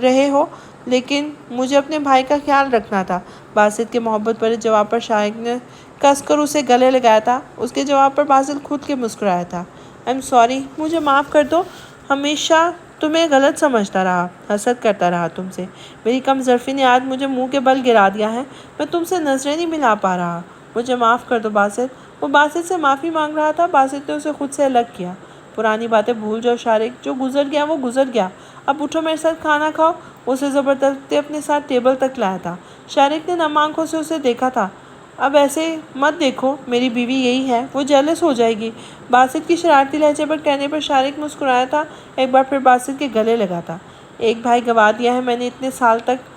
رہے ہو، لیکن مجھے اپنے بھائی کا خیال رکھنا تھا۔ باسط کے محبت بھرے جواب پر شارق نے کس کر اسے گلے لگایا تھا۔ اس کے جواب پر باسط خود کے مسکرایا تھا۔ I'm sorry، مجھے معاف کر دو، ہمیشہ تمہیں غلط سمجھتا رہا، حسد کرتا رہا تم سے۔ میری کم ظرفی نے آج مجھے منہ کے بل گرا دیا ہے، میں تم سے نظریں نہیں ملا پا رہا، مجھے معاف کر دو باسط۔ وہ باسط سے معافی مانگ رہا تھا۔ باسط نے اسے خود سے الگ کیا۔ پرانی باتیں بھول جاؤ شارق، جو گزر گیا وہ گزر گیا، اب اٹھو میرے ساتھ کھانا کھاؤ۔ اسے زبردستی اپنے ساتھ ٹیبل تک لایا تھا۔ شارق نے نم آنکھوں سے اسے دیکھا تھا۔ اب ایسے مت دیکھو، میری بیوی یہی ہے، وہ جیلس ہو جائے گی۔ باسط کی شرارتی لہجے پر کہنے پر شارق مسکرایا تھا، ایک بار پھر باسط کے گلے لگا تھا۔ ایک بھائی گوا دیا ہے میں نے اتنے سال تک۔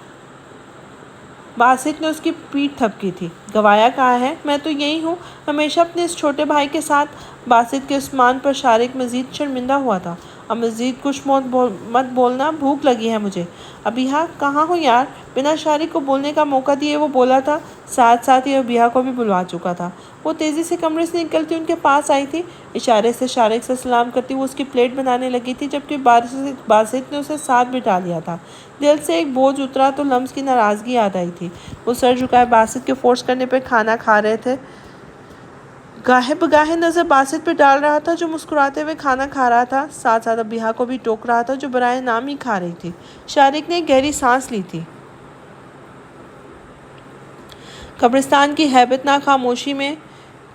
باسط نے اس کی پیٹھ تھپکی تھی۔ گوایا کہا ہے؟ میں تو یہی ہوں، ہمیشہ اپنے اس چھوٹے بھائی کے ساتھ۔ باسط کے عثمان پر شارق مزید شرمندہ ہوا تھا۔ اب مزید کچھ مت بولنا، بھوک لگی ہے مجھے۔ ابیہا کہاں ہو یار؟ بنا شارق کو بولنے کا موقع دیے وہ بولا تھا، ساتھ ساتھ ہی ابیہا کو بھی بلوا چکا تھا۔ وہ تیزی سے کمرے سے نکلتی ان کے پاس آئی تھی، اشارے سے شارق سے سلام کرتی وہ اس کی پلیٹ بنانے لگی تھی، جبکہ باسط نے اسے ساتھ بٹھا لیا تھا۔ دل سے ایک بوجھ اترا تو لمس کی ناراضگی یاد آئی تھی۔ وہ سر جھکائے باسط کے فورس کرنے پہ کھانا کھا رہے تھے، گاہے بگاہے نظر باسط پہ ڈال رہا تھا جو مسکراتے ہوئے کھانا کھا رہا تھا، ساتھ ساتھ ابیہا کو بھی ٹوک رہا تھا جو برائے نام ہی کھا رہی تھی۔ شارق نے ایک گہری سانس لی تھی۔ قبرستان کی ہیبت ناک خاموشی میں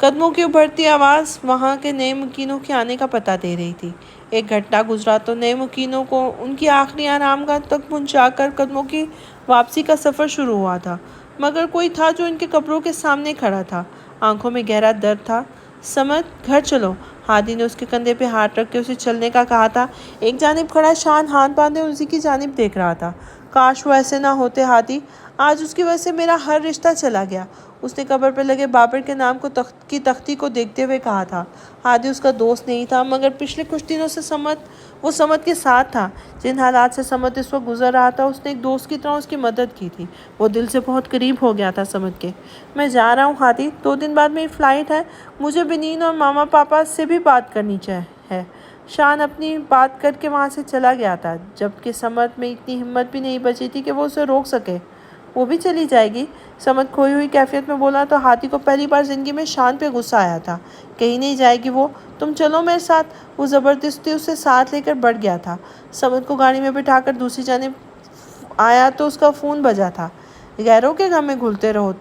قدموں کی ابھرتی آواز وہاں کے نئے مکینوں کے آنے کا پتہ دے رہی تھی۔ ایک گھنٹہ گزرا تو نئے مکینوں کو ان کی آخری آرام گاہ تک پہنچا کر قدموں کی واپسی کا سفر شروع ہوا تھا، مگر کوئی تھا جو ان کے قبروں کے سامنے کھڑا تھا۔ آنکھوں میں گہرا درد تھا۔ سمت، گھر چلو۔ ہادی نے اس کے کندھے پہ ہاتھ رکھ کے اسے چلنے کا کہا تھا۔ ایک جانب کھڑا شان ہاتھ باندھے اسی کی جانب دیکھ رہا تھا۔ کاش وہ ایسے نہ ہوتے ہادی، آج اس کی وجہ سے میرا ہر رشتہ چلا گیا، اس نے قبر پہ لگے بابر کے نام کی تختی کو دیکھتے ہوئے کہا تھا۔ ہادی اس کا دوست نہیں تھا، مگر پچھلے کچھ دنوں سے وہ سمت کے ساتھ تھا۔ جن حالات سے سمت اس وقت گزر رہا تھا، اس نے ایک دوست کی طرح اس کی مدد کی تھی۔ وہ دل سے بہت قریب ہو گیا تھا سمت کے۔ میں جا رہا ہوں ہادی، 2 دن بعد میری فلائٹ ہے، مجھے بنین اور ماما پاپا سے بھی بات کرنی ہے۔ شان اپنی بات کر کے وہاں سے چلا گیا تھا، جبکہ سمت میں اتنی ہمت بھی نہیں بچی تھی کہ وہ اسے روک سکے۔ وہ بھی چلی جائے گی؟ سمت کھوئی ہوئی کیفیت میں بولا تو ہادی کو پہلی بار زندگی میں شان پہ غصہ آیا تھا۔ کہیں نہیں جائے گی وہ، تم چلو میرے ساتھ۔ وہ زبردستی اسے ساتھ لے کر بڑھ گیا تھا۔ سمت کو گاڑی میں بٹھا کر دوسری جانب آیا تو اس کا فون بجا تھا۔ غیروں کے غم میں گھلتے رہو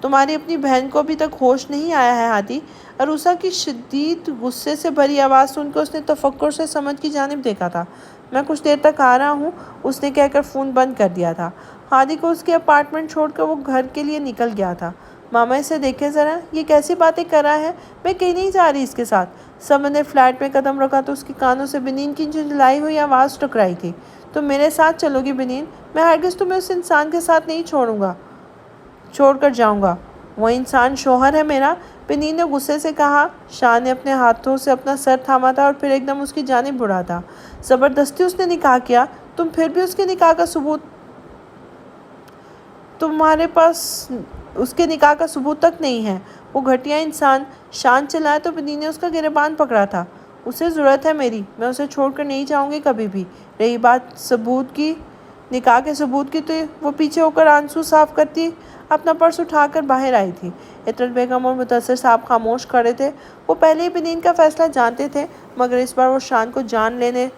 تمہاری اپنی بہن کو ابھی تک ہوش نہیں آیا ہے ہادی؟ عروسہ کی شدید غصے سے بھری آواز سن کر اس نے تفکر سے سمت کی جانب دیکھا تھا۔ میں کچھ دیر تک آ رہا ہوں، اس نے کہہ کر فون بند کر دیا تھا۔ ہادی کو اس کے اپارٹمنٹ چھوڑ کر وہ گھر کے لیے نکل گیا تھا۔ ماما اسے دیکھے ذرا، یہ کیسی باتیں کر رہا ہے، میں کہیں نہیں جا رہی اس کے ساتھ۔ سمت نے فلیٹ میں قدم رکھا تو اس کے کانوں سے بنین کی جھنجھلائی ہوئی آواز ٹکرائی تھی۔ تم میرے ساتھ چلو گی بنین؟ میں ہرگز تمہیں اس انسان کے ساتھ نہیں چھوڑ کر جاؤں گا۔ وہ انسان شوہر ہے میرا، بنین نے غصے سے کہا۔ شان نے اپنے ہاتھوں سے اپنا سر تھاما تھا اور پھر ایک دم اس کی جانب بڑھا تھا۔ زبردستی اس نے نکاح کیا، تم پھر بھی اس کے نکاح کا ثبوت تمہارے پاس اس کے نکاح کا ثبوت تک نہیں ہے، وہ گھٹیا انسان۔ شان چلائے تو بنین نے اس کا گریبان پکڑا تھا۔ اسے ضرورت ہے میری، میں اسے چھوڑ کر نہیں جاؤں گی کبھی بھی۔ رہی بات ثبوت کی، نکاح کے ثبوت کی، تو وہ پیچھے ہو کر آنسو صاف کرتی اپنا پرس اٹھا کر باہر آئی تھی۔ عطرت بیگم اور مدثر صاحب خاموش کھڑے تھے۔ وہ پہلے ہی بنین کا فیصلہ جانتے تھے، مگر اس بار وہ شان کو جان لینے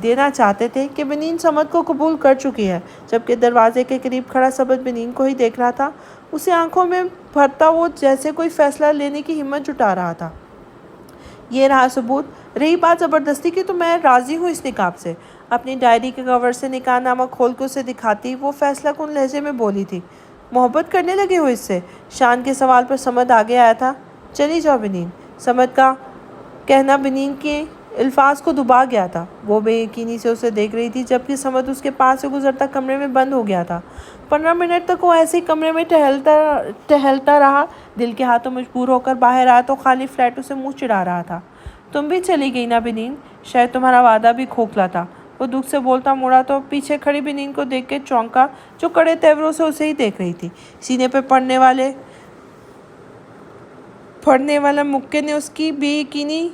دینا چاہتے تھے کہ بنین سمد کو قبول کر چکی ہے۔ جبکہ دروازے کے قریب کھڑا سمد بنین کو ہی دیکھ رہا تھا، اسے آنکھوں میں بھرتا وہ جیسے کوئی فیصلہ لینے کی ہمت جٹا رہا تھا۔ یہ رہا ثبوت۔ رہی بات زبردستی کی، تو میں راضی ہوں اس نکاح سے۔ اپنی ڈائری کے کور سے نکاح نامہ کھول کے اسے دکھاتی وہ فیصلہ کن لہجے میں بولی تھی۔ محبت کرنے لگے ہو اس سے؟ شان کے سوال پر سمد آگے آیا تھا۔ چلی جاؤ بنین، سمد کا کہنا بنین کے الفاظ کو دبا گیا تھا۔ وہ بے یقینی سے اسے دیکھ رہی تھی، جبکہ سمد اس کے پاس سے گزرتا کمرے میں بند ہو گیا تھا۔ 15 منٹ تک وہ ایسے ہی کمرے میں ٹہلتا رہا۔ دل کے ہاتھوں مجبور ہو کر باہر آیا تو خالی فلیٹ اسے منہ چڑھا رہا تھا۔ تم بھی چلی گئی نا بنین؟ شاید تمہارا وعدہ بھی کھوکھلا تھا۔ وہ دکھ سے بولتا مڑا تو پیچھے کھڑی بنین کو دیکھ کے چونکا، جو کڑے تیوروں سے اسے ہی دیکھ رہی تھی۔ سینے پہ پڑنے والا مکے نے اس کی بے یقینی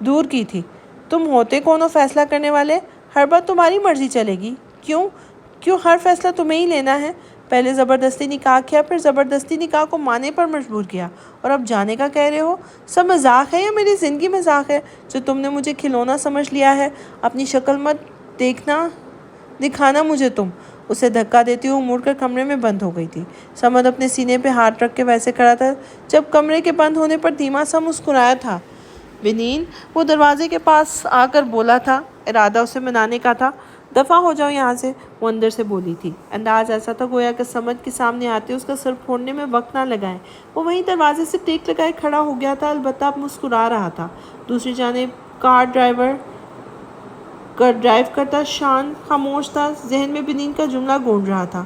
دور کی تھی۔ تم ہوتے کون ہو فیصلہ کرنے والے؟ ہر بات تمہاری مرضی چلے گی؟ کیوں ہر فیصلہ تمہیں ہی لینا ہے؟ پہلے زبردستی نکاح کیا، پھر زبردستی نکاح کو ماننے پر مجبور کیا، اور اب جانے کا کہہ رہے ہو؟ سب مذاق ہے یا میری زندگی مذاق ہے جو تم نے مجھے کھلونا سمجھ لیا ہے؟ اپنی شکل مت دکھانا مجھے تم۔ اسے دھکا دیتی ہوئی مڑ کر کمرے میں بند ہو گئی تھی۔ سمد اپنے سینے پہ ہاتھ رکھ کے ویسے کھڑا تھا جب کمرے کے بند ہونے پر دھیما سا مسکرایا تھا۔ بنین، وہ دروازے کے پاس آ کر بولا تھا، ارادہ اسے منانے کا تھا۔ دفع ہو جاؤ یہاں سے، وہ اندر سے بولی تھی۔ انداز ایسا تھا گویا کہ سمد کے سامنے آتے اس کا سر پھوڑنے میں وقت نہ لگائے۔ وہ وہیں دروازے سے ٹیک لگائے کھڑا ہو گیا تھا، البتہ اب مسکرا رہا تھا۔ دوسری جانب کار ڈرائیو کرتا شان خاموش تھا، ذہن میں بنین کا جملہ گونج رہا تھا۔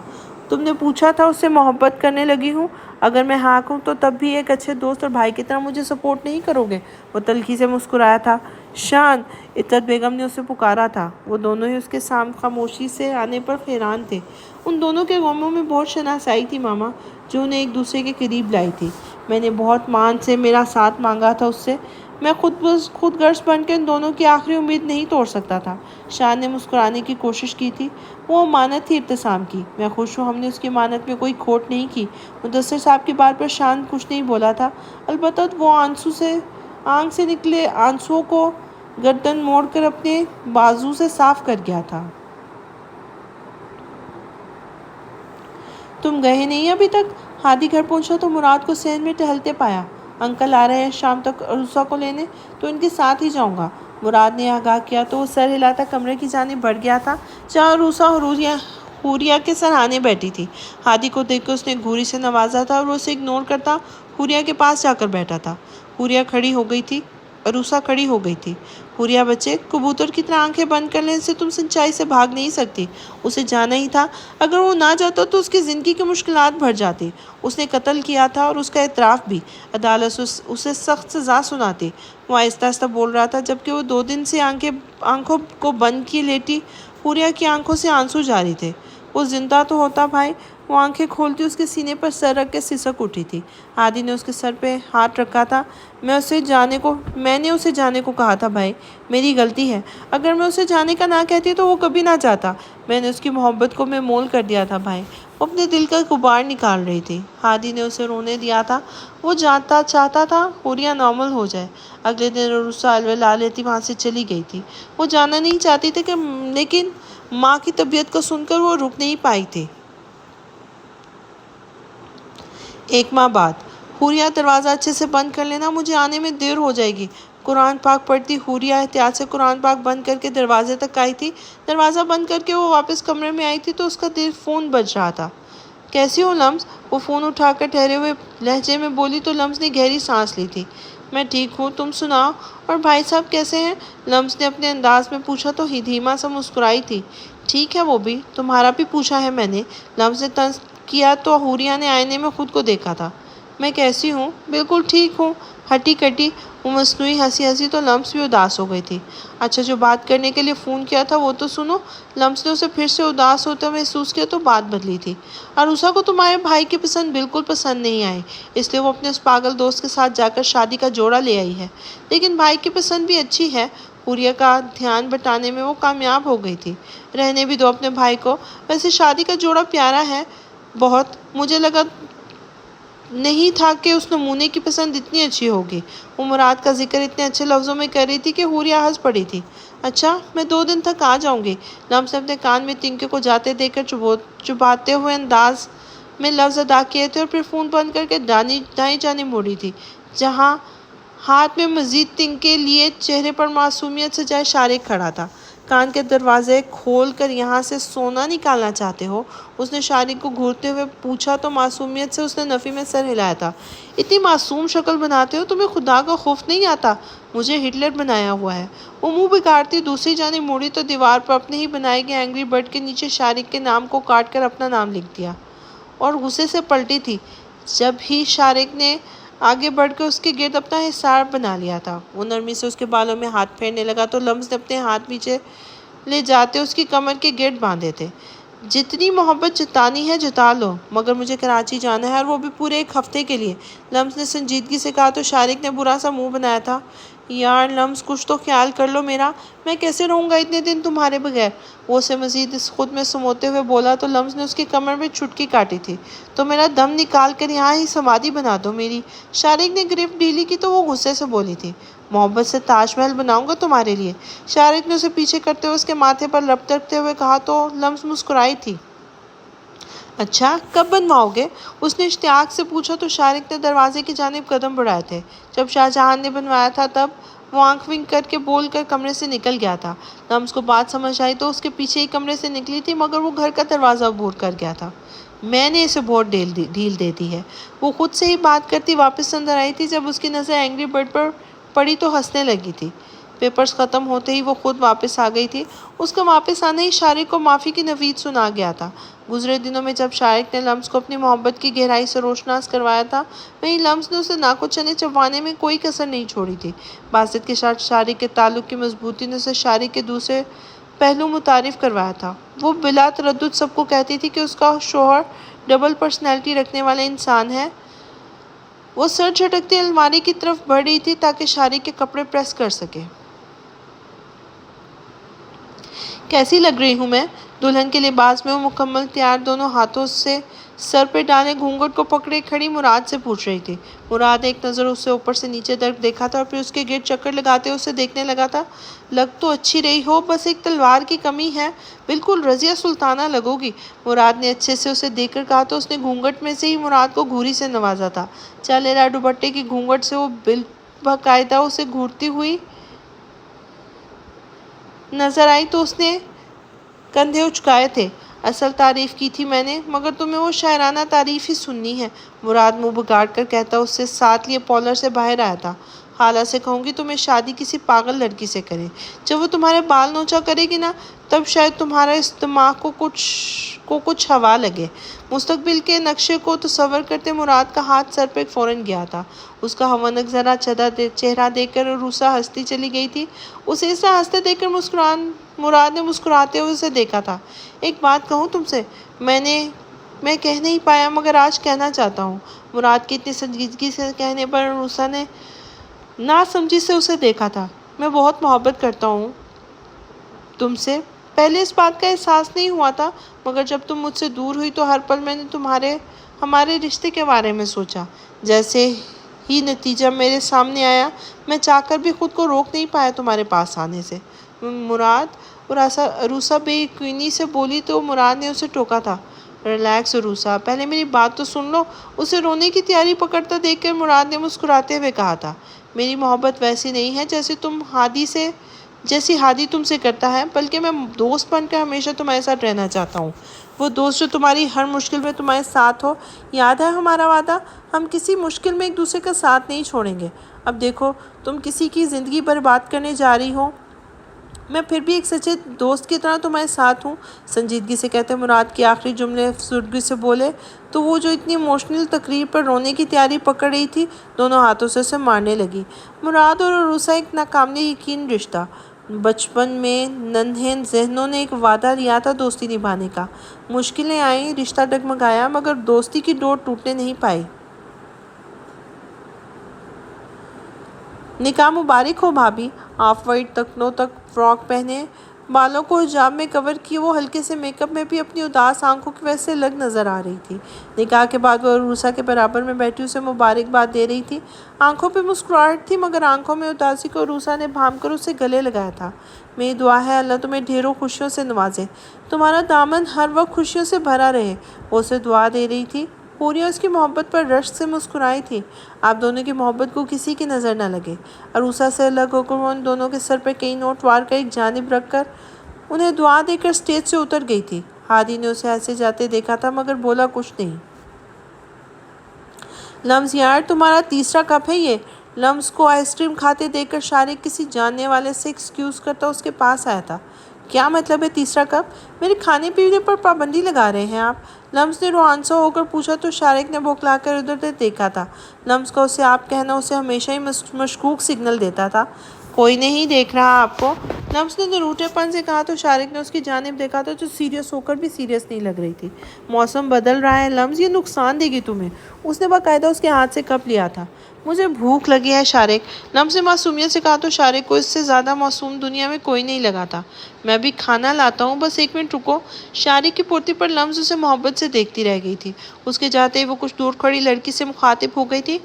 تم نے پوچھا تھا اس سے محبت کرنے لگی ہوں؟ اگر میں ہاں کہوں تو تب بھی ایک اچھے دوست اور بھائی کی طرح مجھے سپورٹ نہیں کرو گے؟ وہ تلخی سے مسکرایا تھا۔ شان، عطرت بیگم نے اسے پکارا تھا۔ وہ دونوں ہی اس کے خاموشی سے آنے پر حیران تھے۔ ان دونوں کے غموں میں بہت شناسائی تھی ماما، جو انہیں ایک دوسرے کے قریب لائی تھی۔ میں نے بہت مان سے میرا ساتھ مانگا تھا اس سے۔ میں خود غرض بن کے ان دونوں کی آخری امید نہیں توڑ سکتا تھا۔ شان نے مسکرانے کی کوشش کی تھی۔ وہ امانت تھی ابتسام کی۔ میں خوش ہوں ہم نے اس کی امانت میں کوئی کھوٹ نہیں کی۔ مدثر صاحب کی بات پر شان کچھ نہیں بولا تھا، البتہ وہ آنکھ سے نکلے آنسوؤں کو گردن موڑ کر اپنے بازو سے صاف کر گیا تھا۔ تم گئے نہیں ابھی تک؟ ہادی گھر پہنچا تو مراد کو صحن میں ٹہلتے پایا۔ انکل آ رہے ہیں شام تک عروسہ کو لینے، تو ان کے ساتھ ہی جاؤں گا، مراد نے آگاہ کیا تو وہ سر ہلاتا کمرے کی جانب بڑھ گیا تھا جہاں عروسہ حوریہ کے سرہانے بیٹھی تھی۔ ہادی کو دیکھ کر اس نے گھوری سے نوازا تھا اور وہ اسے اگنور کرتا حوریہ کے پاس جا کر بیٹھا تھا۔ عروسہ کھڑی ہو گئی تھی۔ حوریہ بچے، کبوتر کی طرح آنکھیں بند کر لینے سے تم سچائی سے بھاگ نہیں سکتی۔ اسے جانا ہی تھا، اگر وہ نہ جاتا تو اس کی زندگی کی مشکلات بڑھ جاتی۔ اس نے قتل کیا تھا اور اس کا اعتراف بھی۔ عدالت اسے سخت سزا سناتی۔ وہ آہستہ آہستہ بول رہا تھا جبکہ وہ 2 دن سے آنکھوں کو بند کیے لیٹی حوریہ کی آنکھوں سے آنسو جاری تھے۔ وہ زندہ تو ہوتا بھائی۔ وہ آنکھیں کھولتی اس کے سینے پر سر رکھ کے سسک اٹھی تھی۔ ہادی نے اس کے سر پہ ہاتھ رکھا تھا۔ میں نے اسے جانے کو کہا تھا بھائی، میری غلطی ہے۔ اگر میں اسے جانے کا نہ کہتی تو وہ کبھی نہ جاتا۔ میں نے اس کی محبت کو بے مول کر دیا تھا بھائی۔ وہ اپنے دل کا غبار نکال رہی تھی۔ ہادی نے اسے رونے دیا تھا۔ وہ چاہتا تھا حوریہ نارمل ہو جائے۔ اگلے دن عروسہ الوداع لیتی وہاں سے چلی گئی تھی۔ وہ جانا نہیں چاہتی تھی لیکن ماں کی طبیعت کو سن کر وہ رک نہیں پائی تھی۔ 1 ماہ بعد، حوریہ دروازہ اچھے سے بند کر لینا، مجھے آنے میں دیر ہو جائے گی۔ قرآن پاک پڑھتی حوریہ احتیاط سے قرآن پاک بند کر کے دروازے تک آئی تھی۔ دروازہ بند کر کے وہ واپس کمرے میں آئی تھی تو اس کا فون بج رہا تھا۔ کیسی ہو لمز؟ وہ فون اٹھا کر ٹھہرے ہوئے لہجے میں بولی تو لمز نے گہری سانس لی تھی۔ میں ٹھیک ہوں، تم سناؤ، اور بھائی صاحب کیسے ہیں؟ لمز نے اپنے انداز میں پوچھا تو دھیما سا مسکرائی تھی۔ ٹھیک ہے وہ بھی، تمہارا بھی پوچھا ہے میں نے، لمز نے کیا تو حوریہ نے آئینے میں خود کو دیکھا تھا۔ میں کیسی ہوں؟ بالکل ٹھیک ہوں، ہٹی کٹی۔ وہ مصنوعی ہنسی ہنسی تو لمس بھی اداس ہو گئی تھی۔ اچھا، جو بات کرنے کے لیے فون کیا تھا وہ تو سنو۔ لمس نے اسے پھر سے اداس ہوتا محسوس کیا تو بات بدلی تھی۔ عروسہ کو تمہارے بھائی کی پسند بالکل پسند نہیں آئی، اس لیے وہ اپنے اس پاگل دوست کے ساتھ جا کر شادی کا جوڑا لے آئی ہے۔ لیکن بھائی کی پسند بھی اچھی ہے۔ حوریہ کا دھیان بٹانے میں وہ کامیاب ہو گئی تھی۔ رہنے بھی دو اپنے بھائی کو، ویسے شادی کا جوڑا پیارا ہے بہت، مجھے لگا نہیں تھا کہ اس نمونے کی پسند اتنی اچھی ہوگی۔ وہ مراد کا ذکر اتنے اچھے لفظوں میں کر رہی تھی کہ حوریہ ہنس پڑی تھی۔ اچھا، میں 2 دن تک آ جاؤں گی۔ لمس نے اپنے کان میں تنکے کو جاتے دیکھ کر چبھاتے ہوئے انداز میں لفظ ادا کیے تھے اور پھر فون بند کر کے دائیں جانب موڑی تھی، جہاں ہاتھ میں مزید تنکے لیے چہرے پر معصومیت سے جائے شارق کھڑا تھا۔ کان کے دروازے کھول کر یہاں سے سونا نکالنا چاہتے ہو؟ اس نے شارق کو گھورتے ہوئے پوچھا تو معصومیت سے اس نے نفی میں سر ہلایا تھا۔ اتنی معصوم شکل بناتے ہو، تمہیں خدا کا خوف نہیں آتا؟ مجھے ہٹلر بنایا ہوا ہے۔ وہ منہ بگاڑتی دوسری جانب مڑی تو دیوار پر اپنے ہی بنائے گئے اینگری برڈ کے نیچے شارق کے نام کو کاٹ کر اپنا نام لکھ دیا اور غصے سے پلٹی تھی جب ہی شارق نے آگے بڑھ کے اس کے گرد اپنا حصار بنا لیا تھا۔ وہ نرمی سے اس کے بالوں میں ہاتھ پھیرنے لگا تو لمس نے اپنے ہاتھ پیچھے لے جاتے اس کی کمر کے گرد باندھے تھے۔ جتنی محبت جتانی ہے جتا لو، مگر مجھے کراچی جانا ہے اور وہ بھی پورے 1 ہفتے کے لیے، لمس نے سنجیدگی سے کہا تو شارق نے برا سا منہ بنایا تھا۔ یار لمس، کچھ تو خیال کر لو میرا، میں کیسے رہوں گا اتنے دن تمہارے بغیر؟ وہ اسے مزید خود میں سموتے ہوئے بولا تو لمس نے اس کی کمر میں چٹکی کاٹی تھی۔ تو میرا دم نکال کر یہاں ہی سمادھی بنا دو میری۔ شارق نے گرفت ڈھیلی کی تو وہ غصے سے بولی تھی، محبت سے تاج محل بناؤں گا تمہارے لیے۔ شارق نے اسے پیچھے کرتے ہوئے اس کے ماتھے پر لپٹ رکھتے ہوئے کہا تو لمس مسکرائی تھی۔ اچھا، کب بنواؤ گے؟ اس نے اشتیاق سے پوچھا تو شارق نے دروازے کی جانب قدم بڑھائے تھے۔ جب شاہجہاں نے بنوایا تھا تب وہ آنکھ ونک کر کے بول کر کمرے سے نکل گیا تھا۔ لمس کو بات سمجھ آئی تو اس کے پیچھے ہی کمرے سے نکلی تھی، مگر وہ گھر کا دروازہ عبور کر گیا تھا۔ میں نے اسے بہت ڈھیل دے دی ہے۔ وہ خود سے ہی بات کرتی واپس اندر آئی تھی۔ جب اس کی نظر اینگری برڈ پر پڑی تو ہنسنے لگی تھی۔ پیپرز ختم ہوتے ہی وہ خود واپس آ گئی تھی۔ اس کا واپس آنا ہی شارق کو معافی کی نوید سنا گیا تھا۔ گزرے دنوں میں جب شارق نے لمس کو اپنی محبت کی گہرائی سے روشناس کروایا تھا، وہیں لمس نے اسے ناکو چنے چبوانے میں کوئی کسر نہیں چھوڑی تھی۔ باسط کے ساتھ شارق کے تعلق کی مضبوطی نے اسے شارق کے دوسرے پہلو متعارف کروایا تھا۔ وہ بلا تردد سب کو کہتی تھی کہ اس کا شوہر ڈبل پرسنالٹی رکھنے والا انسان ہے۔ وہ سر جھٹکتی الماری کی طرف بڑھ رہی تھی تاکہ شارق کے کپڑے پریس کر سکے۔ کیسی لگ رہی ہوں میں؟ دلہن کے لباس میں وہ مکمل تیار دونوں ہاتھوں سے سر پہ ڈالے گھونگھٹ کو پکڑے کھڑی مراد سے پوچھ رہی تھی۔ مراد نے ایک نظر اسے اوپر سے نیچے تک دیکھا تھا اور پھر اس کے گرد چکر لگاتے اسے دیکھنے لگا تھا۔ لگ تو اچھی رہی ہو، بس ایک تلوار کی کمی ہے، بالکل رضیہ سلطانہ لگو گی، مراد نے اچھے سے اسے دیکھ کر کہا تو اس نے گھونگھٹ میں سے ہی مراد کو گھوری سے نوازا تھا۔ چالیرا دوپٹے کی گھونگھٹ سے وہ باقاعدہ اسے گھورتی ہوئی نظر آئی تو اس نے کندھے اچکائے تھے۔ اصل تعریف کی تھی میں نے، مگر تمہیں وہ شاعرانہ تعریف ہی سننی ہے، مراد منہ بگاڑ کر کہتا اس سے ساتھ لیے پارلر سے باہر آیا تھا۔ خالہ سے کہوں گی تمہیں شادی کسی پاگل لڑکی سے کرے، جب وہ تمہارے بال نوچا کرے گی نا، تب شاید تمہارا اس دماغ کو کچھ ہوا لگے۔ مستقبل کے نقشے کو تصور کرتے مراد کا ہاتھ سر پہ فوراً گیا تھا۔ اس کا ہونک ذرا چہرہ دیکھ کر عروسہ ہنستی چلی گئی تھی۔ اسے اس طرح ہنستے دیکھ کر مراد نے مسکراتے ہوئے اسے دیکھا تھا۔ ایک بات کہوں تم سے؟ میں کہہ نہیں پایا مگر آج کہنا چاہتا ہوں۔ مراد کی اتنی سنجیدگی سے کہنے پر عروسہ نے ناسمجھی سے اسے دیکھا تھا۔ میں بہت محبت کرتا ہوں تم سے۔ پہلے اس بات کا احساس نہیں ہوا تھا، مگر جب تم مجھ سے دور ہوئی تو ہر پل میں نے ہمارے رشتے کے بارے میں سوچا۔ جیسے ہی نتیجہ میرے سامنے آیا، میں چاہ کر بھی خود کو روک نہیں پایا تمہارے پاس آنے سے۔ مراد، عروسہ بے یقینی سے بولی تو مراد نے اسے ٹوکا تھا۔ ریلیکس عروسہ، پہلے میری بات تو سن لو۔ اسے رونے کی تیاری پکڑتا دیکھ کر مراد نے مسکراتے ہوئے کہا تھا، میری محبت ویسی نہیں ہے جیسی ہادی تم سے کرتا ہے، بلکہ میں دوست بن کر ہمیشہ تمہارے ساتھ رہنا چاہتا ہوں، وہ دوست جو تمہاری ہر مشکل میں تمہارے ساتھ ہو۔ یاد ہے ہمارا وعدہ؟ ہم کسی مشکل میں ایک دوسرے کا ساتھ نہیں چھوڑیں گے۔ اب دیکھو، تم کسی کی زندگی برباد کرنے جا رہی ہو میں پھر بھی ایک سچے دوست کی طرح تمہارے ساتھ ہوں، سنجیدگی سے کہتے مراد کے آخری جملے افسردگی سے بولے تو وہ جو اتنی ایموشنل تقریر پر رونے کی تیاری پکڑ رہی تھی دونوں ہاتھوں سے اسے مارنے لگی۔ مراد اور عروسہ ایک ناقابل یقین رشتہ۔ بچپن میں ننھے ذہنوں نے ایک وعدہ لیا تھا دوستی نبھانے کا۔ مشکلیں آئیں، رشتہ ڈگمگایا، مگر دوستی کی ڈور ٹوٹنے نہیں پائی۔ نکاح مبارک ہو بھابھی۔ آف وائٹ ٹکنوں تک فراک پہنے، بالوں کو حجاب میں کور کیے وہ ہلکے سے میک اپ میں بھی اپنی اداس آنکھوں کی وجہ سے الگ نظر آ رہی تھی۔ نکاح کے بعد وہ عروسہ کے برابر میں بیٹھی اسے مبارکباد دے رہی تھی۔ آنکھوں پہ مسکراہٹ تھی مگر آنکھوں میں اداسی کو عروسہ نے بھانپ کر اسے گلے لگایا تھا۔ میری دعا ہے اللہ تمہیں ڈھیروں خوشیوں سے نوازے، تمہارا دامن ہر وقت خوشیوں سے بھرا رہے، وہ اسے دعا دے رہی تھی۔ حوریہ اس کی محبت پر رشک سے مسکرائی تھی۔ آپ دونوں کی محبت کو کسی کی نظر نہ لگے۔ عروسہ سے الگ ہو کر وہ ان دونوں کے سر پہ کئی نوٹ وار کر ایک جانب رکھ کر انہیں دعا دے کر اسٹیج سے اتر گئی تھی۔ ہادی نے اسے ایسے جاتے دیکھا تھا مگر بولا کچھ نہیں۔ لمز یار تمہارا تیسرا کپ ہے یہ۔ لمز کو آئس کریم کھاتے دیکھ کر شارق کسی جاننے والے سے ایکسکیوز کرتا اس کے پاس آیا تھا۔ کیا مطلب ہے تیسرا کپ؟ میرے کھانے پینے پر پابندی لگا رہے ہیں آپ؟ لمز نے روحانسا ہو کر پوچھا تو شارق نے بوکھلا کر ادھر ادھر دیکھا تھا۔ لمز کا اسے آپ کہنا اسے ہمیشہ ہی مشکوک سگنل دیتا تھا۔ کوئی نہیں دیکھ رہا آپ کو، لمز نے نروٹے پن سے کہا تو شارق نے اس کی جانب دیکھا تھا جو سیریس ہو کر بھی سیریس نہیں لگ رہی تھی۔ موسم بدل رہا ہے لمز، یہ نقصان دے گی تمہیں۔ اس نے باقاعدہ اس کے ہاتھ سے کپ لیا تھا۔ مجھے بھوک لگی ہے شارق، لمز نے معصومیت سے کہا تو شارق کو اس سے زیادہ معصوم دنیا میں کوئی نہیں لگا تھا۔ میں بھی کھانا لاتا ہوں، بس 1 منٹ رکو۔ شارق کی پرتی پر لمز اسے محبت سے دیکھتی رہ گئی تھی۔ اس کے جاتے ہی وہ کچھ دور کھڑی لڑکی سے مخاطب ہو گئی تھی۔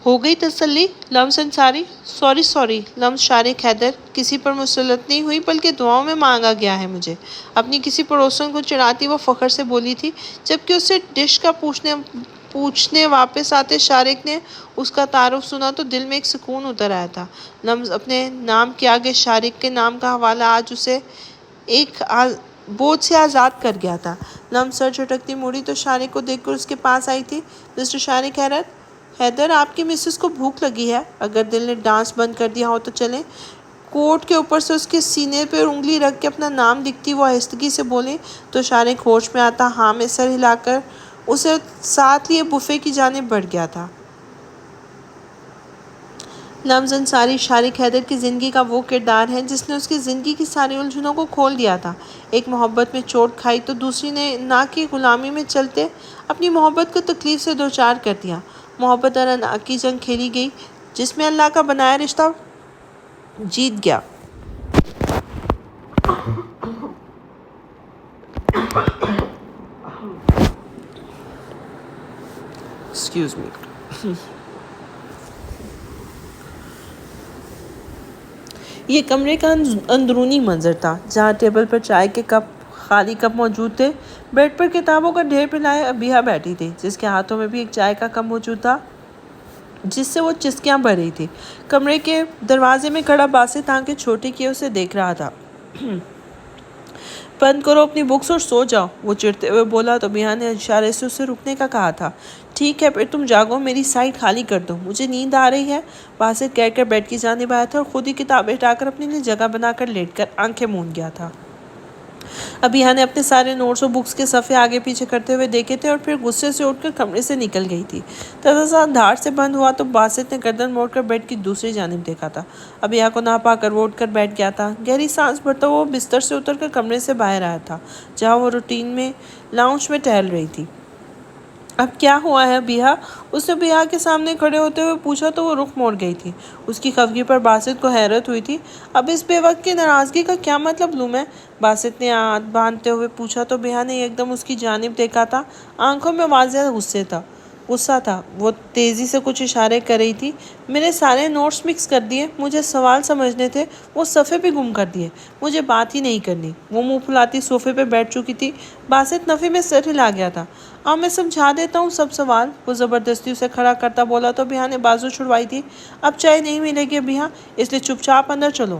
ہو گئی تسلی؟ لمز انصاری سوری لمز شارق حیدر کسی پر مسلط نہیں ہوئی بلکہ دعاؤں میں مانگا گیا ہے مجھے، اپنی کسی پڑوسن کو چڑھاتی وہ فخر سے بولی تھی، جبکہ اس سے ڈش کا پوچھنے واپس آتے شارق نے اس کا تعارف سنا تو دل میں ایک سکون اتر آیا تھا۔ لمز اپنے نام کے آگے شارق کے نام کا حوالہ آج اسے ایک بوجھ سے آزاد کر گیا تھا۔ لمز سر جھٹکتی مڑی تو شارق کو دیکھ کر اس کے پاس آئی تھی۔ مسٹر شارق حیدر آپ کی مسز کو بھوک لگی ہے، اگر دل نے ڈانس بند کر دیا ہو تو چلیں۔ کوٹ کے اوپر سے اس کے سینے پہ انگلی رکھ کے اپنا نام لکھتی وہ آہستگی سے بولی تو شارق ہوش میں آتا ہاں میں سر ہلا کر اسے ساتھ لیے بفے کی جانب بڑھ گیا تھا۔ لمز انصاری شارق حیدر کی زندگی کا وہ کردار ہے جس نے اس کی زندگی کی ساری الجھنوں کو کھول دیا تھا۔ ایک محبت میں چوٹ کھائی تو دوسری نے نہ کی غلامی میں چلتے اپنی محبت کو تکلیف سے دوچار کر دیا۔ محبت اور انا کی جنگ کھیلی گئی جس میں اللہ کا بنایا رشتہ جیت گیا۔ Excuse me. یہ کمرے کا اندرونی منظر تھا جہاں ٹیبل پر چائے کے خالی کپ موجود تھے۔ بیڈ پر کتابوں کا ڈھیر پھیلائے ابیہ بیٹھی تھی جس کے ہاتھوں میں بھی ایک چائے کا کپ موجود تھا جس سے وہ چسکیاں بھر رہی تھی۔ کمرے کے دروازے میں کھڑا باسط آنکھیں چھوٹی کیے اسے دیکھ رہا تھا۔ بند کرو اپنی بکس اور سو جاؤ، وہ چڑھتے ہوئے بولا تو ابیہ نے اشارے سے اسے رکنے کا کہا تھا۔ ٹھیک ہے پھر تم جاگو، میری سائٹ خالی کر دو، مجھے نیند آ رہی ہے، باسط کہہ کر بیڈ کی جانب آیا تھا اور خود ہی کتابیں ہٹا کر اپنے لیے جگہ بنا کر لیٹ کر آنکھیں موند گیا تھا۔ ابیہ نے اپنے سارے نوٹس اور بکس کے صفحے آگے پیچھے کرتے ہوئے دیکھے تھے اور پھر غصے سے اٹھ کر کمرے سے نکل گئی تھی۔ دروازہ دھاڑ سے بند ہوا تو باسط نے گردن موڑ کر بیڈ کی دوسری جانب دیکھا تھا۔ ابیہ کو نہ پا کر وہ اٹھ کر بیٹھ گیا تھا۔ گہری سانس بھرتا وہ بستر سے اتر کر کمرے سے باہر آیا تھا جہاں وہ روٹین میں لاؤنج میں ٹہل رہی تھی۔ اب کیا ہوا ہے ابیہ؟ اس نے ابیہ کے سامنے کھڑے ہوتے ہوئے پوچھا تو وہ رخ موڑ گئی تھی۔ اس کی خفگی پر باسط کو حیرت ہوئی تھی۔ اب اس بے وقت کی ناراضگی کا کیا مطلب لوں میں؟ باسط نے ہاتھ باندھتے ہوئے پوچھا تو ابیہ نے ایک دم اس کی جانب دیکھا تھا۔ آنکھوں میں واضح غصہ تھا۔ وہ تیزی سے کچھ اشارے کر رہی تھی۔ میرے سارے نوٹس مکس کر دیے، مجھے سوال سمجھنے تھے، وہ صفحے بھی گم کر دیے، مجھے بات ہی نہیں کرنی۔ وہ منہ پھلاتی صوفے پہ بیٹھ چکی تھی۔ باسط نفی میں سر ہلا گیا تھا۔ اب میں سمجھا دیتا ہوں سب سوال، وہ زبردستی اسے کھڑا کرتا بولا تو ابیہ نے بازو چھڑوائی تھی۔ اب چائے نہیں ملے گی ابیہ، اس لیے چپ چاپ اندر چلو۔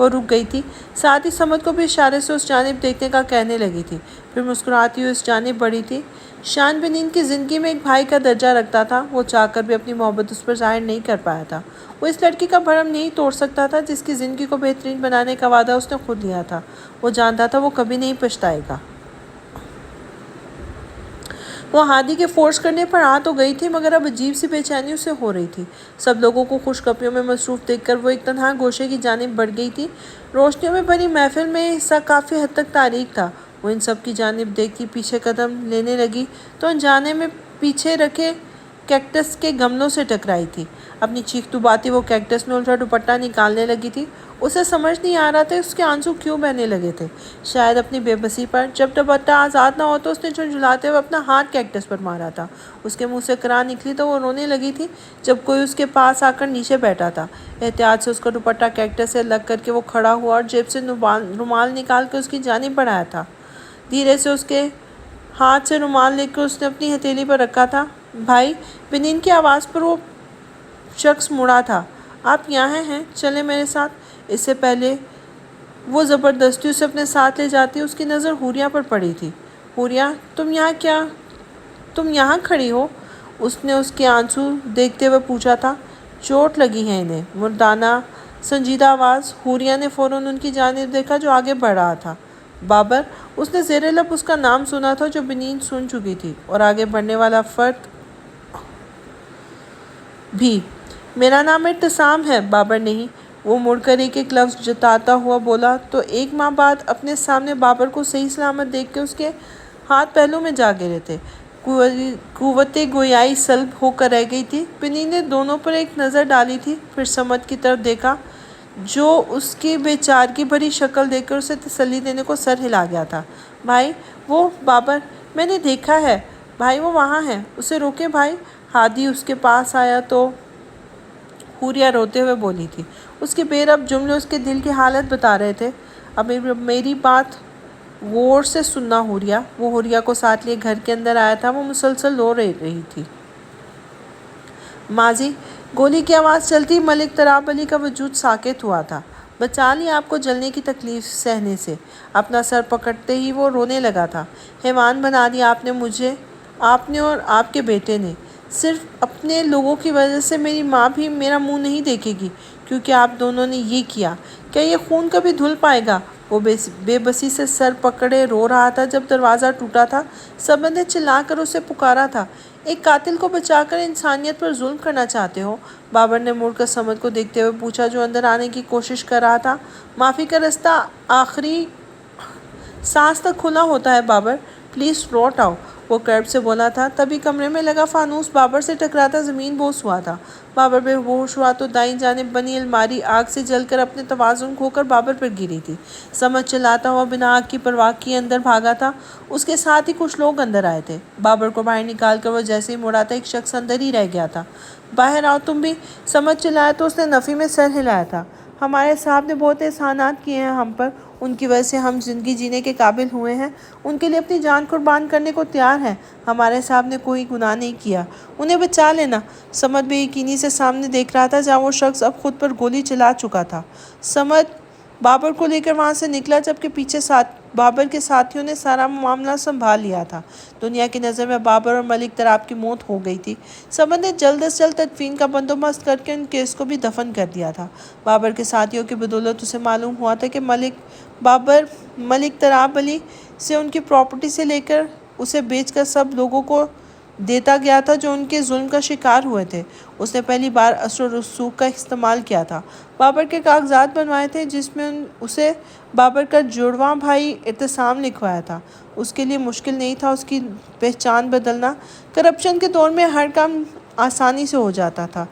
وہ رک گئی تھی، ساتھ ہی سمد کو بھی اشارے سے اس جانب دیکھنے کا کہنے لگی تھی، پھر مسکراتی ہوئی اس جانب بڑھی تھی۔ شان بنین کی زندگی میں ایک بھائی کا درجہ رکھتا تھا، وہ چاہ کر بھی اپنی محبت اس پر ظاہر نہیں کر پایا تھا۔ وہ اس لڑکی کا بھرم نہیں توڑ سکتا تھا جس کی زندگی کو بہترین بنانے کا وعدہ اس نے خود لیا تھا۔ وہ جانتا تھا وہ کبھی نہیں پچھتائے گا۔ وہ ہادی کے فورس کرنے پر آ تو گئی تھی، مگر اب عجیب سی بے چینی اسے ہو رہی تھی۔ سب لوگوں کو خوش خبریوں میں مصروف دیکھ کر وہ ایک تنہا گوشے کی جانب بڑھ گئی تھی۔ روشنیوں میں بھری محفل میں حصہ کافی حد تک تاریک تھا۔ وہ ان سب کی جانب دیکھتی پیچھے قدم لینے لگی تو انجانے میں پیچھے رکھے کیکٹس کے گملوں سے ٹکرائی تھی۔ اپنی چیخ دباتی وہ کیکٹس میں الٹا دوپٹہ نکالنے لگی تھی۔ اسے سمجھ نہیں آ رہا تھا اس کے آنسو کیوں بہنے لگے تھے، شاید اپنی بے بسی پر۔ جب دوپٹہ آزاد نہ ہو تو اس نے جھنجھلاتے ہوئے اپنا ہاتھ کیکٹس پر مارا تھا۔ اس کے منہ سے کراہ نکلی تو وہ رونے لگی تھی جب کوئی اس کے پاس آ کر نیچے بیٹھا تھا۔ احتیاط سے اس کا دوپٹہ کیکٹس سے الگ کر کے وہ کھڑا ہوا اور جیب سے رومال نکال کے اس کی جانب بڑھایا تھا۔ دھیرے سے اس کے ہاتھ سے رومال لے کر اس نے اپنی ہتھیلی پر رکھا تھا۔ بھائی، بنین کی آواز پر وہ شخص مڑا تھا۔ آپ یہاں ہیں، چلیں میرے ساتھ۔ اس سے پہلے وہ زبردستی اسے اپنے ساتھ لے جاتی اس کی نظر حوریہ پر پڑی تھی۔ حوریہ، تم یہاں کھڑی ہو؟ اس نے اس کے آنسو دیکھتے ہوئے پوچھا تھا۔ چوٹ لگی ہے انہیں؟ مردانہ سنجیدہ آواز۔ حوریہ نے فوراً ان کی جانب دیکھا جو آگے بڑھ رہا تھا۔ بابر۔ اس نے زیر لب اس کا نام سنا تھا جو بنین سن چکی تھی، اور آگے بڑھنے والا فرد بھی۔ میرا نام اعتصام ہے، بابر نہیں۔ وہ مڑ کر ایک ایک لفظ جتاتا ہوا بولا تو ایک ماہ بعد اپنے سامنے بابر کو صحیح سلامت دیکھ کے اس کے ہاتھ پہلو میں جا گرے تھے۔ قوت گویائی سلب ہو کر رہ گئی تھی۔ بنین نے دونوں پر ایک نظر ڈالی تھی، پھر سمد کی طرف دیکھا جو اس کی بے چارگی بھری شکل دیکھ کر اسے تسلی دینے کو سر ہلا گیا تھا۔ بھائی، وہ بابر، میں نے دیکھا ہے۔ بھائی، وہ وہاں ہے، اسے روکیں بھائی۔ ہادی اس کے پاس آیا تو حوریہ روتے ہوئے بولی تھی۔ اس کے بے ربط جملے اس کے دل کی حالت بتا رہے تھے۔ اب میری بات غور سے سننا حوریہ۔ وہ حوریہ کو ساتھ لیے گھر کے اندر آیا تھا۔ وہ مسلسل رو رہی تھی۔ ماضی۔ گولی کی آواز چلتی ملک تراب علی کا وجود ساکت ہوا تھا۔ بچا لیا آپ کو جلنے کی تکلیف سہنے سے۔ اپنا سر پکڑتے ہی وہ رونے لگا تھا۔ حیوان بنا دیا آپ نے مجھے، آپ نے اور آپ کے بیٹے نے۔ صرف اپنے لوگوں کی وجہ سے میری ماں بھی میرا منہ نہیں دیکھے گی کیونکہ آپ دونوں نے یہ کیا۔ کیا یہ خون کبھی دھل پائے گا؟ وہ بے بسی سے سر پکڑے رو رہا تھا جب دروازہ ٹوٹا تھا۔ سمد نے چلا کر اسے پکارا تھا۔ ایک قاتل کو بچا کر انسانیت پر ظلم کرنا چاہتے ہو؟ بابر نے مڑ کر سمد کو دیکھتے ہوئے پوچھا جو اندر آنے کی کوشش کر رہا تھا۔ معافی کا رستہ آخری سانس تک کھلا ہوتا ہے بابر، پلیز لوٹ آؤ، وہ کرب سے بولا تھا۔ تبھی کمرے میں لگا فانوس بابر سے ٹکراتا زمین بوس ہوا تھا۔ بابر بے ہوش ہوا تو دائیں جانب بنی الماری آگ سے جل کر اپنے توازن کھو کر بابر پر گری تھی۔ سمد چلاتا ہوا بنا آگ کی پرواہ کیے اندر بھاگا تھا۔ اس کے ساتھ ہی کچھ لوگ اندر آئے تھے۔ بابر کو باہر نکال کر وہ جیسے ہی مڑا تھا ایک شخص اندر ہی رہ گیا تھا۔ باہر آؤ تم بھی، سمد چلایا تو اس نے نفی میں سر ہلایا تھا۔ ہمارے صاحب نے بہت احسانات کیے ہیں ہم پر، ان کی وجہ سے ہم زندگی جینے کے قابل ہوئے ہیں، ان کے لیے اپنی جان قربان کرنے کو تیار ہیں۔ ہمارے صاحب نے کوئی گناہ نہیں کیا، انہیں بچا لینا۔ سمد بے یقینی سے سامنے دیکھ رہا تھا جہاں وہ شخص اب خود پر گولی چلا چکا تھا۔ سمد بابر کو لے کر وہاں سے نکلا جبکہ پیچھے بابر کے ساتھیوں نے سارا معاملہ سنبھال لیا تھا۔ دنیا کی نظر میں بابر اور ملک تراب کی موت ہو گئی تھی۔ سمد نے جلد از جلد تدفین کا بندوبست کر کے ان کیس کو بھی دفن کر دیا تھا۔ بابر کے ساتھیوں کی بدولت اسے معلوم ہوا تھا کہ بابر ملک تراب علی سے ان کی پراپرٹی سے لے کر اسے بیچ کر سب لوگوں کو دیتا گیا تھا جو ان کے ظلم کا شکار ہوئے تھے۔ اس نے پہلی بار اثر و رسوخ کا استعمال کیا تھا، بابر کے کاغذات بنوائے تھے جس میں اسے بابر کا جڑواں بھائی اعتصام لکھوایا تھا۔ اس کے لیے مشکل نہیں تھا اس کی پہچان بدلنا۔ کرپشن کے دور میں ہر کام آسانی سے ہو جاتا تھا۔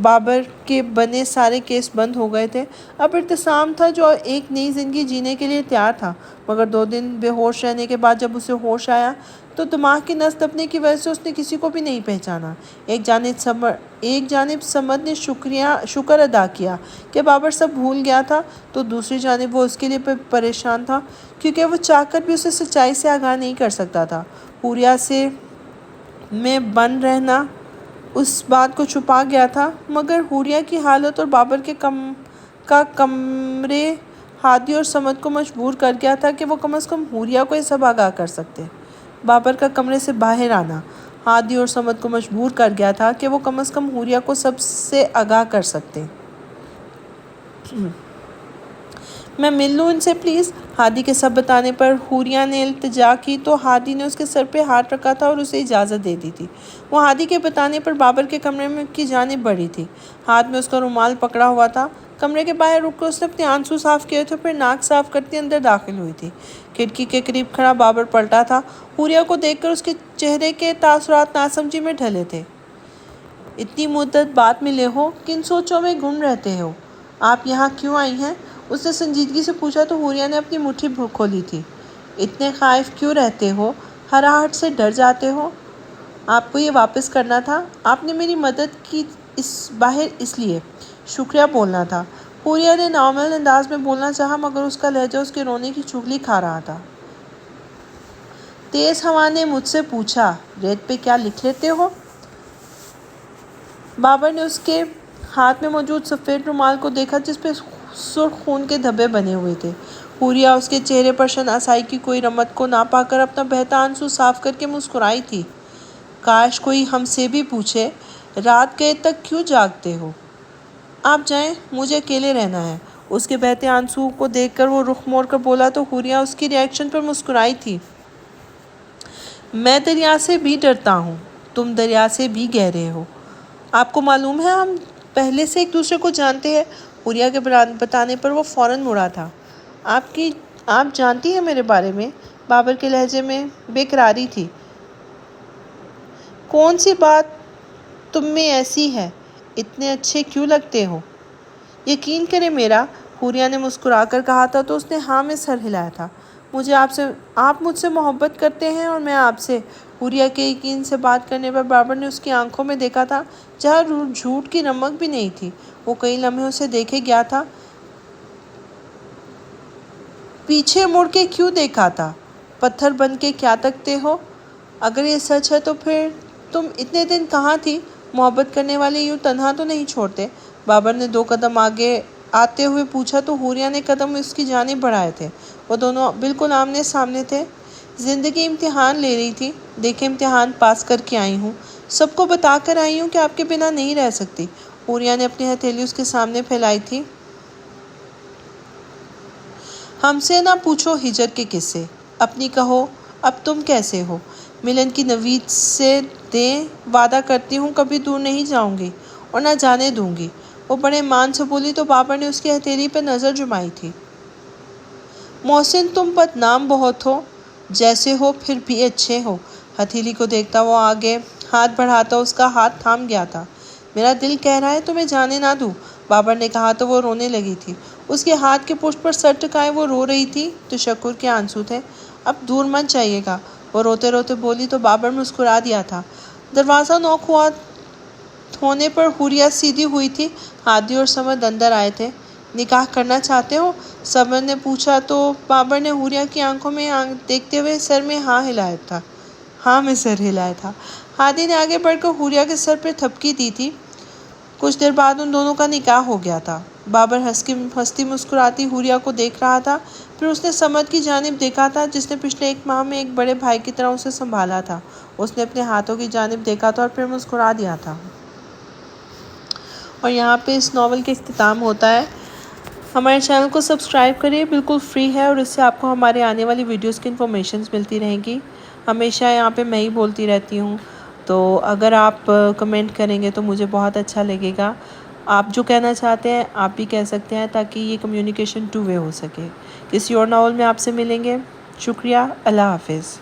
بابر کے بنے سارے کیس بند ہو گئے تھے۔ اب اعتصام تھا جو ایک نئی زندگی جینے کے لیے تیار تھا، مگر 2 دن بے ہوش رہنے کے بعد جب اسے ہوش آیا تو دماغ کی نس دبنے کی وجہ سے اس نے کسی کو بھی نہیں پہچانا۔ ایک جانب سمد نے شکر ادا کیا کہ بابر سب بھول گیا تھا، تو دوسری جانب وہ اس کے لیے پریشان تھا کیونکہ وہ چاہ کر بھی اسے سچائی سے آگاہ نہیں کر سکتا تھا۔ حوریہ سے میں بند رہنا اس بات کو چھپا گیا تھا، مگر حوریہ کی حالت اور بابر کا کمرے ہادی اور سمد کو مجبور کر گیا تھا کہ وہ کم از کم حوریہ کو یہ سب آگاہ کر سکتے۔ بابر کا کمرے سے باہر آنا ہادی اور سمد کو مجبور کر گیا تھا کہ وہ کم از کم حوریہ کو سب سے آگاہ کر سکتے۔ میں مل لوں ان سے پلیز؟ ہادی کے سب بتانے پر حوریہ نے التجا کی تو ہادی نے اس کے سر پہ ہاتھ رکھا تھا اور اسے اجازت دے دی تھی۔ وہ ہادی کے بتانے پر بابر کے کمرے کی جانب بڑھی تھی۔ ہاتھ میں اس کا رومال پکڑا ہوا تھا۔ کمرے کے باہر رک کر اس نے اپنے آنسو صاف کیے تھے، پھر ناک صاف کرتی اندر داخل ہوئی تھی۔ کھڑکی کے قریب کھڑا بابر پلٹا تھا۔ حوریہ کو دیکھ کر اس کے چہرے کے تاثرات ناسمجھی میں ڈھلے تھے۔ اتنی مدت بعد ملے ہو، کن سوچوں میں گم رہتے ہو؟ آپ یہاں کیوں آئی ہیں؟ اس نے سنجیدگی سے پوچھا تو حوریہ نے اپنی مٹھی کھولی تھی۔ اتنے خائف کیوں رہتے ہو؟ ہراہٹ سے ڈر جاتے ہو؟ آپ کو یہ واپس کرنا تھا؟ آپ نے میری مدد کی باہر اس لیے شکریہ بولنا تھا۔ حوریہ نے نارمل انداز میں بولنا چاہا مگر اس کا لہجہ اس کے رونے کی چغلی کھا رہا تھا۔ تیز ہوا نے مجھ سے پوچھا، ریت پہ کیا لکھ لیتے ہو؟ بابر نے اس کے ہاتھ میں موجود سفید رومال کو دیکھا جس پہ سرخ خون کے دھبے بنے ہوئے تھے۔ حوریہ اس کے چہرے پر شناسائی کی کوئی رمت کو نہ پا کر اپنا بہتا آنسو صاف کر کے مسکرائی تھی۔ کاش کوئی ہم سے بھی پوچھے، رات گئے تک کیوں جاگتے ہو؟ آپ جائیں، مجھے اکیلے رہنا ہے۔ اس کے بہتے آنسو کو دیکھ کر وہ رخ موڑ کر بولا تو حوریہ اس کی ری ایکشن پر مسکرائی تھی۔ میں دریا سے بھی ڈرتا ہوں، تم دریا سے بھی گہرے ہو۔ آپ کو معلوم ہے ہم پہلے سے ایک دوسرے کو جانتے ہیں؟ حوریہ کے بتانے پر وہ فوراً مڑا تھا۔ آپ جانتی ہیں میرے بارے میں؟ بابر کے لہجے میں بے قراری تھی۔ کون سی بات تم میں ایسی ہے؟ اتنے اچھے کیوں لگتے ہو؟ یقین کریں میرا، حوریہ نے مسکرا کر کہا تھا تو اس نے ہاں میں سر ہلایا تھا۔ آپ مجھ سے محبت کرتے ہیں اور میں آپ سے۔ حوریہ کے یقین سے بات کرنے پر بابر نے اس کی آنکھوں میں دیکھا تھا جہاں جھوٹ کی رمق بھی نہیں تھی۔ وہ کئی لمحے اسے دیکھے گیا تھا۔ پیچھے مڑ کے کیوں دیکھا تھا؟ پتھر بن کے کیا تکتے ہو؟ اگر یہ سچ ہے تو پھر تم اتنے دن کہاں تھی؟ محبت کرنے والے یوں تنہا تو نہیں چھوڑتے۔ بابر نے 2 قدم آگے آتے ہوئے پوچھا تو حوریہ نے قدم اس کی جانب بڑھائے تھے۔ وہ دونوں بالکل آمنے سامنے تھے۔ زندگی امتحان لے رہی تھی۔ دیکھیں امتحان پاس کر کے آئی ہوں، سب کو بتا کر آئی ہوں کہ آپ کے بنا نہیں رہ سکتی۔ حوریہ نے اپنی ہتھیلی اس کے سامنے پھیلائی تھی۔ ہم سے نہ پوچھو ہجر کے قصے، اپنی کہو اب تم کیسے ہو؟ ملن کی نوید سے دیں، وعدہ کرتی ہوں کبھی دور نہیں جاؤں گی اور نہ جانے دوں گی۔ وہ بڑے مان سے بولی تو بابر نے اس کی ہتھیلی پہ نظر جمائی تھی۔ محسن تم بدنام بہت ہو، جیسے ہو پھر بھی اچھے ہو۔ ہتھیلی کو دیکھتا وہ آگے ہاتھ بڑھاتا اس کا ہاتھ تھام گیا تھا۔ میرا دل کہہ رہا ہے تمہیں جانے نہ دوں، بابر نے کہا تو وہ رونے لگی تھی۔ اس کے ہاتھ کے پشت پر سر ٹکائے وہ رو رہی تھی، تشکر کے آنسو تھے۔ اب دور مت جائیے گا، وہ روتے روتے بولی تو بابر مسکرا دیا تھا۔ دروازہ نوک ہونے پر حوریہ سیدھی ہوئی تھی۔ ہادی اور سمد اندر آئے تھے۔ نکاح کرنا چاہتے ہو؟ سمد نے پوچھا تو بابر نے حوریہ کی آنکھوں میں دیکھتے ہوئے سر میں ہاں میں سر ہلایا تھا۔ ہادی نے آگے بڑھ کر حوریہ کے سر پہ تھپکی دی تھی۔ کچھ دیر بعد ان دونوں کا نکاح ہو گیا تھا۔ بابر ہنستی مسکراتی حوریہ کو دیکھ رہا تھا، پھر اس نے سمد کی جانب دیکھا تھا جس نے پچھلے 1 ماہ میں ایک بڑے بھائی کی طرح اسے سنبھالا تھا۔ اس نے اپنے ہاتھوں کی جانب دیکھا تھا اور پھر مسکرا دیا تھا۔ اور یہاں پہ اس ناول کا اختتام ہوتا ہے۔ ہمارے چینل کو سبسکرائب کریے، بالکل فری ہے اور اس سے آپ کو ہمارے آنے والی ویڈیوز کی انفارمیشنز ملتی رہیں گی۔ ہمیشہ یہاں پہ میں ہی بولتی رہتی ہوں، تو اگر آپ کمنٹ کریں گے تو مجھے بہت اچھا لگے گا۔ آپ جو کہنا چاہتے ہیں آپ بھی کہہ سکتے ہیں تاکہ یہ کمیونیکیشن 2 وے ہو سکے۔ کسی اور ناول میں آپ سے ملیں گے۔ شکریہ، اللہ حافظ۔